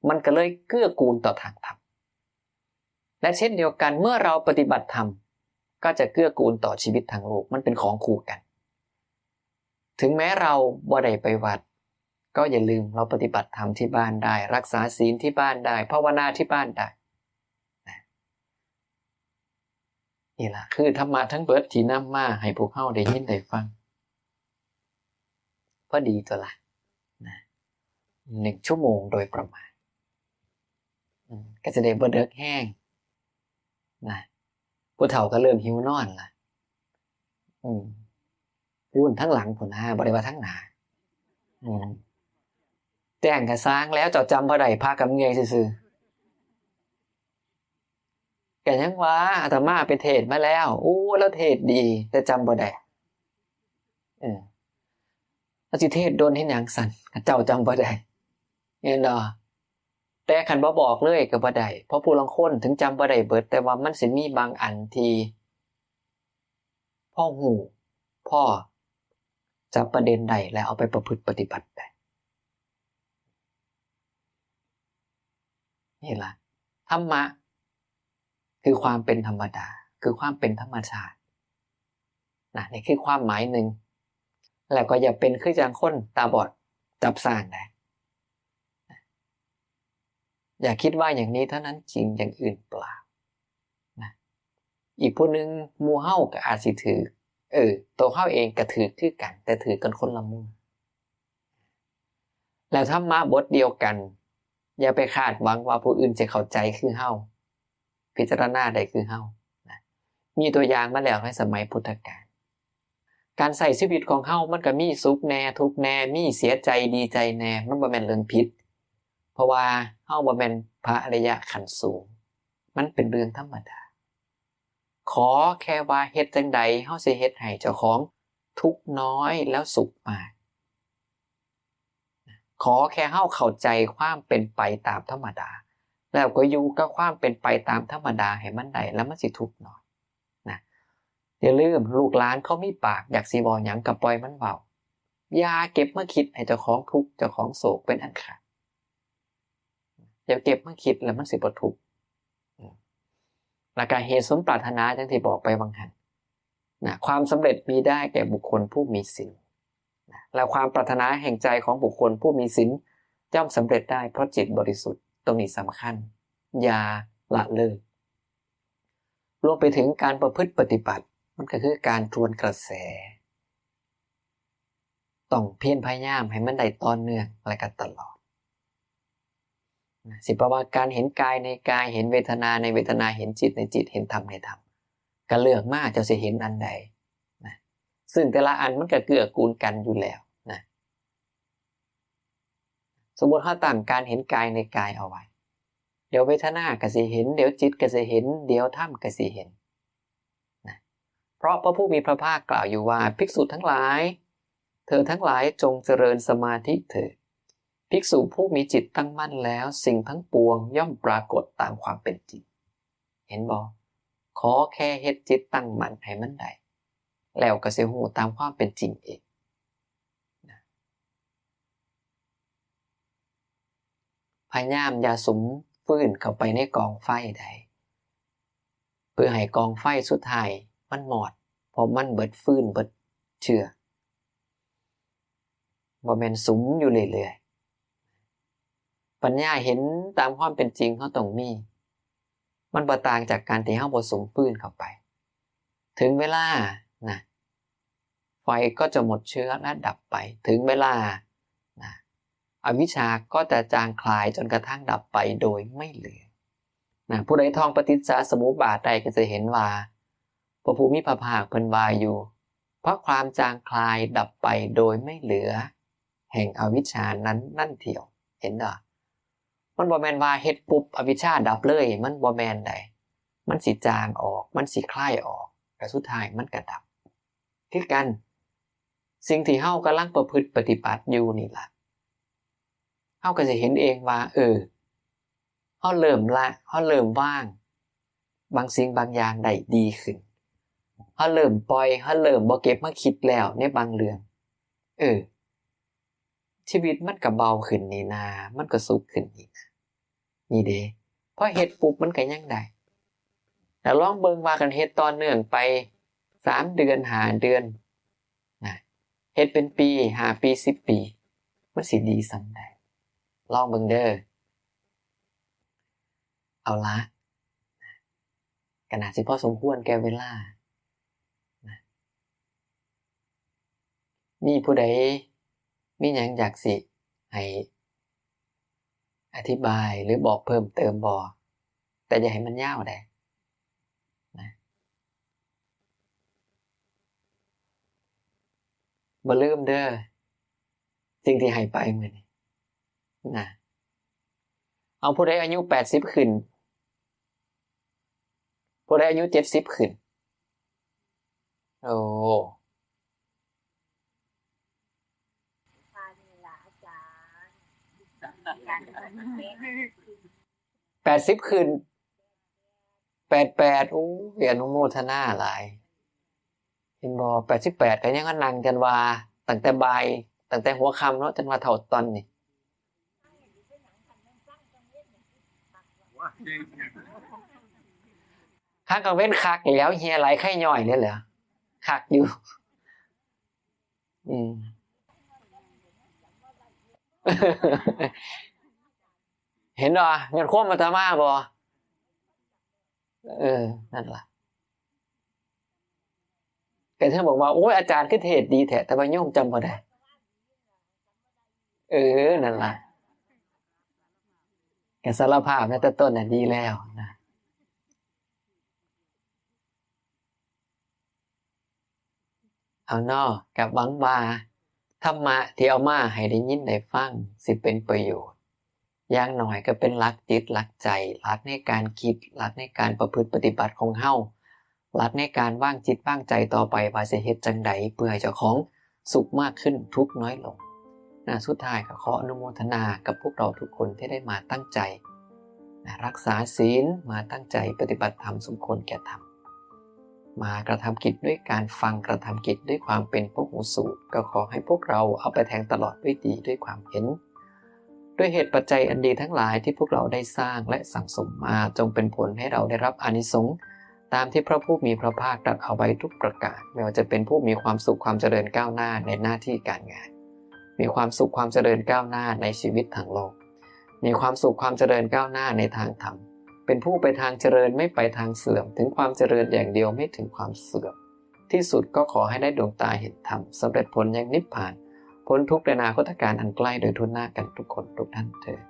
มันก็เลยเกื้อกูลต่อทางธรรมและเช่นเดียวกันเมื่อเราปฏิบัติธรรมก็จะเกื้อกูลต่อชีวิตทางโลกมันเป็นของคู่กันถึงแม้เราบ่ได้ไปวัดก็อย่าลืมเราปฏิบัติธรรมที่บ้านได้รักษาศีลที่บ้านได้ภาวนาที่บ้านได้นี่ล่ะคือธรรมะทั้งเบิดที่นำมาให้พวกเฮาได้ยินได้ฟังพอดีตัวละนะ1 ชั่วโมงโดยประมาณก็จะได้บ่เดึกแห้งนะผู้เฒ่าก็เริ่มหิวนอนล่ะพูนทั้งหลังพุ่นบ่ได้ว่าทั้งหน้าแจ้งก็สร้างแล้วเจ้าจำบ่ได้พากับเงยซื่อๆก็ยังว่าอาตมาไปเทศน์มาแล้วแล้วเทศน์ดีแต่จำบ่ได้แล้วสิเทศน์โดนเฮ็ดหยังสั่นเจ้าจำบ่ได้เห็นบ่แต่คันบ่บอกเลยก็บ่ได้เพราะผู้ลางคนถึงจำบ่ได้เบิดแต่ว่ามันสิมีบางอันที่พ่อฮู้พ่อจับประเด็นได้แล้วเอาไปประพฤติปฏิบัติได้นี่ล่ะธรรมะคือความเป็นธรรมดาคือความเป็นธรรมชาตินี่คือความหมายหนึ่งแล้วก็อย่าเป็นคือจังคนตาบอดจับสร้างได้อย่าคิดว่าอย่างนี้เท่านั้นจริงอย่างอื่นเปล่านะอีกผู้นึงหมู่เฮาก็อาจสิถือตัวเฮาเองก็ถือคือกันแต่ถือกันคนละมุมแล้วธรรมะบทเดียวกันอย่าไปคาดหวังว่าผู้อื่นจะเข้าใจคือเฮาพิจารณาได้คือเฮานะมีตัวอย่างมาแล้วในสมัยพุทธกาลการใส่ชีวิตของเฮามันก็มีสุขแน่ทุกข์แน่มีเสียใจดีใจแน่มันบ่แม่นเรื่องผิดเพราะว่าเฮาบ่แม่นพระอริยะขั้นสูงมันเป็นเรื่องธรรมดาขอแค่ว่าเฮ็ดจังใดเฮาสิเฮ็ดให้เจ้าของทุกข์น้อยแล้วสุขมากขอแค่เฮาเข้าใจความเป็นไปตามธรรมดาแล้วก็อยู่กับความเป็นไปตามธรรมดาให้มันได้แล้วมันสิทุกข์น้อยนะอย่าลืมลูกหลานเขามีปากอยากสิเว้าหยังก็ปล่อยมันเว้าอย่าเก็บมาคิดให้เจ้าของทุกข์เจ้าของโศกเป็นอันขาดอย่าเก็บมาคิดแล้วมันสิบ่ทุกข์แล้วก็เหตุสมปรารถนาจังที่บอกไปบางหันความสำเร็จมีได้แก่บุคคลผู้มีศีลและความปรารถนาแห่งใจของบุคคลผู้มีศีลย่อมสำเร็จได้เพราะจิตบริสุทธิ์ตรงนี้สำคัญอย่าละเลยรวมไปถึงการประพฤติปฏิบัติมันก็คือการทวนกระแสต้องเพียรพยายามให้มันได้ต่อเนื่องและกันตลอดสิเพราะว่าการเห็นกายในกายเห็นเวทนาในเวทนาเห็นจิตในจิตเห็นธรรมในธรรมก็เลือกมากจะสิเห็นอันใดนะซึ่งแต่ละอันมันก็เกื้อกูลกันอยู่แล้วนะสมมติถ้าตั้งการเห็นกายในกายเอาไว้เดี๋ยวเวทนาก็สิเห็นเดี๋ยวจิตก็สิเห็นเดี๋ยวธรรมก็สิเห็นนะเพราะพระผู้มีพระภาคกล่าวอยู่ว่าภิกษุทั้งหลายเธอทั้งหลายจงเจริญสมาธิเถิดภิกษุผู้มีจิตตั้งมั่นแล้วสิ่งทั้งปวงย่อมปรากฏตามความเป็นจริงเห็นบ่ขอแค่เฮ็ดจิตตั้งมั่นให้มันได้แล้วก็สิฮู้ตามความเป็นจริงเองพยายามอย่าสุมฟืนเข้าไปในกองไฟใดเพื่อให้กองไฟสุดท้ายมันหมดเพราะมันเบิดฟืนเบิดเชื้อบ่แม่นสุมอยู่เรื่อยๆปัญญาเห็นตามความเป็นจริงเขาต้องมีมันบ่ต่างจากการที่เฮาบ่สุมฟืนเข้าไปถึงเวลาไฟก็จะหมดเชื้อและดับไปถึงเวลา อวิชชาก็จะจางคลายจนกระทั่งดับไปโดยไม่เหลือนะผู้ใดท่องปฏิจจสมุปบาทใดก็จะเห็นว่าพระภูมิพระภาคเพิ่นว่าอยู่เพราะความจางคลายดับไปโดยไม่เหลือแห่งอวิชชานั้นนั่นเถี่ยวเห็นบ่มันบ่แม่นว่าเฮ็ดปุ๊บอวิชชาดับเลยมันบ่แม่นใดมันสิจางออกมันสิคลายออกแต่สุดท้ายมันก็ดับคือกันสิ่งที่เฮากำลังประพฤติปฏิบัติอยู่นี่ล่ะเฮาก็จะเห็นเองว่าเฮาเริ่มละเฮาเริ่มว่างบางสิ่งบางอย่างได้ดีขึ้นเฮาเริ่มปล่อยเฮาเริ่มบ่เก็บมาคิดแล้วในบางเรื่องชีวิตมันก็เบาขึ้นนี่นามันก็สุขขึ้นนี่นะนี่เด้พอเฮ็ดปุ๊บมันก็ยังได้แต่ลองเบิ่งว่ากันเฮ็ดต่อเนื่องไป3 เดือน5 เดือนนะเฮ็ดเป็นปี5 ปี10 ปีมันสิดีส่ำใดลองเบิ่งเด้อเอาละก็น่าสิพอสมควรแก่เวลานะมีผู้ใดมีหยังอยากสิให้อธิบายหรือบอกเพิ่มเติมบ่แต่อย่าให้มันยาวได้นะบ่ลืมเด้อสิ่งที่ให้ไปมื้อนี้นะเอาผู้ใดอายุ80ขึ้นผู้ใดอายุ70ขึ้นโอ้80ขึ้น88โอ้ยอนุโมทนาหลายเห็นบ่88ก็ยังนั่งกันว่าตั้งแต่บ่ายตั้งแต่หัวค่ำเนาะจนว่าเท่าตอนนี้ข้างกังเว้นคักแล้วเฮียไหลไข้ย่อยเนี่ยเหรอคักอยู่เห็นบ่เงินควบมาตามาบ่นั่นล่ะแกเธอบอกว่าโอ้ยอาจารย์คือเทศดีแท้แต่ว่าโยมจำบ่ได้นั่นล่ะแกสารภาพในแต่ต้นน่ะดีแล้วนะเอาเนาะกับหวังว่าธรรมะที่เอามาให้ได้ยินได้ฟังสิเป็นประโยชน์อย่างน้อยก็เป็นหลักจิตหลักใจหลักในการคิดหลักในการประพฤติปฏิบัติของเฮาหลักในการวางจิตวางใจต่อไปว่าสิเฮ็ดจังใดเพื่อให้เจ้าของสุขมากขึ้นทุกข์น้อยลงสุดท้ายก็ขออนุโมทนากับพวกเราทุกคนที่ได้มาตั้งใจรักษาศีลมาตั้งใจปฏิบัติธรรมสมควรแก่ธรรมมากระทำกิจด้วยการฟังกระทำกิจด้วยความเป็นพหูสูตรก็ขอให้พวกเราเอาไปแทงตลอดด้วยดีด้วยความเห็นด้วยเหตุปัจจัยอันดีทั้งหลายที่พวกเราได้สร้างและสั่งสมมาจงเป็นผลให้เราได้รับอานิสงส์ตามที่พระผู้มีพระภาคตรัสเอาไว้ทุกประการไม่ว่าจะเป็นผู้มีความสุขความเจริญก้าวหน้าในหน้าที่การงานมีความสุขความเจริญก้าวหน้าในชีวิตทางโลกมีความสุขความเจริญก้าวหน้าในทางธรรมเป็นผู้ไปทางเจริญไม่ไปทางเสื่อมถึงความเจริญอย่างเดียวไม่ถึงความเสื่อมที่สุดก็ขอให้ได้ดวงตาเห็นธรรมสำเร็จผลยังนิพพานพ้นทุกข์ในอนาคตการอันใกล้โดยทั่วหน้ากันทุกคนทุกท่านเถิด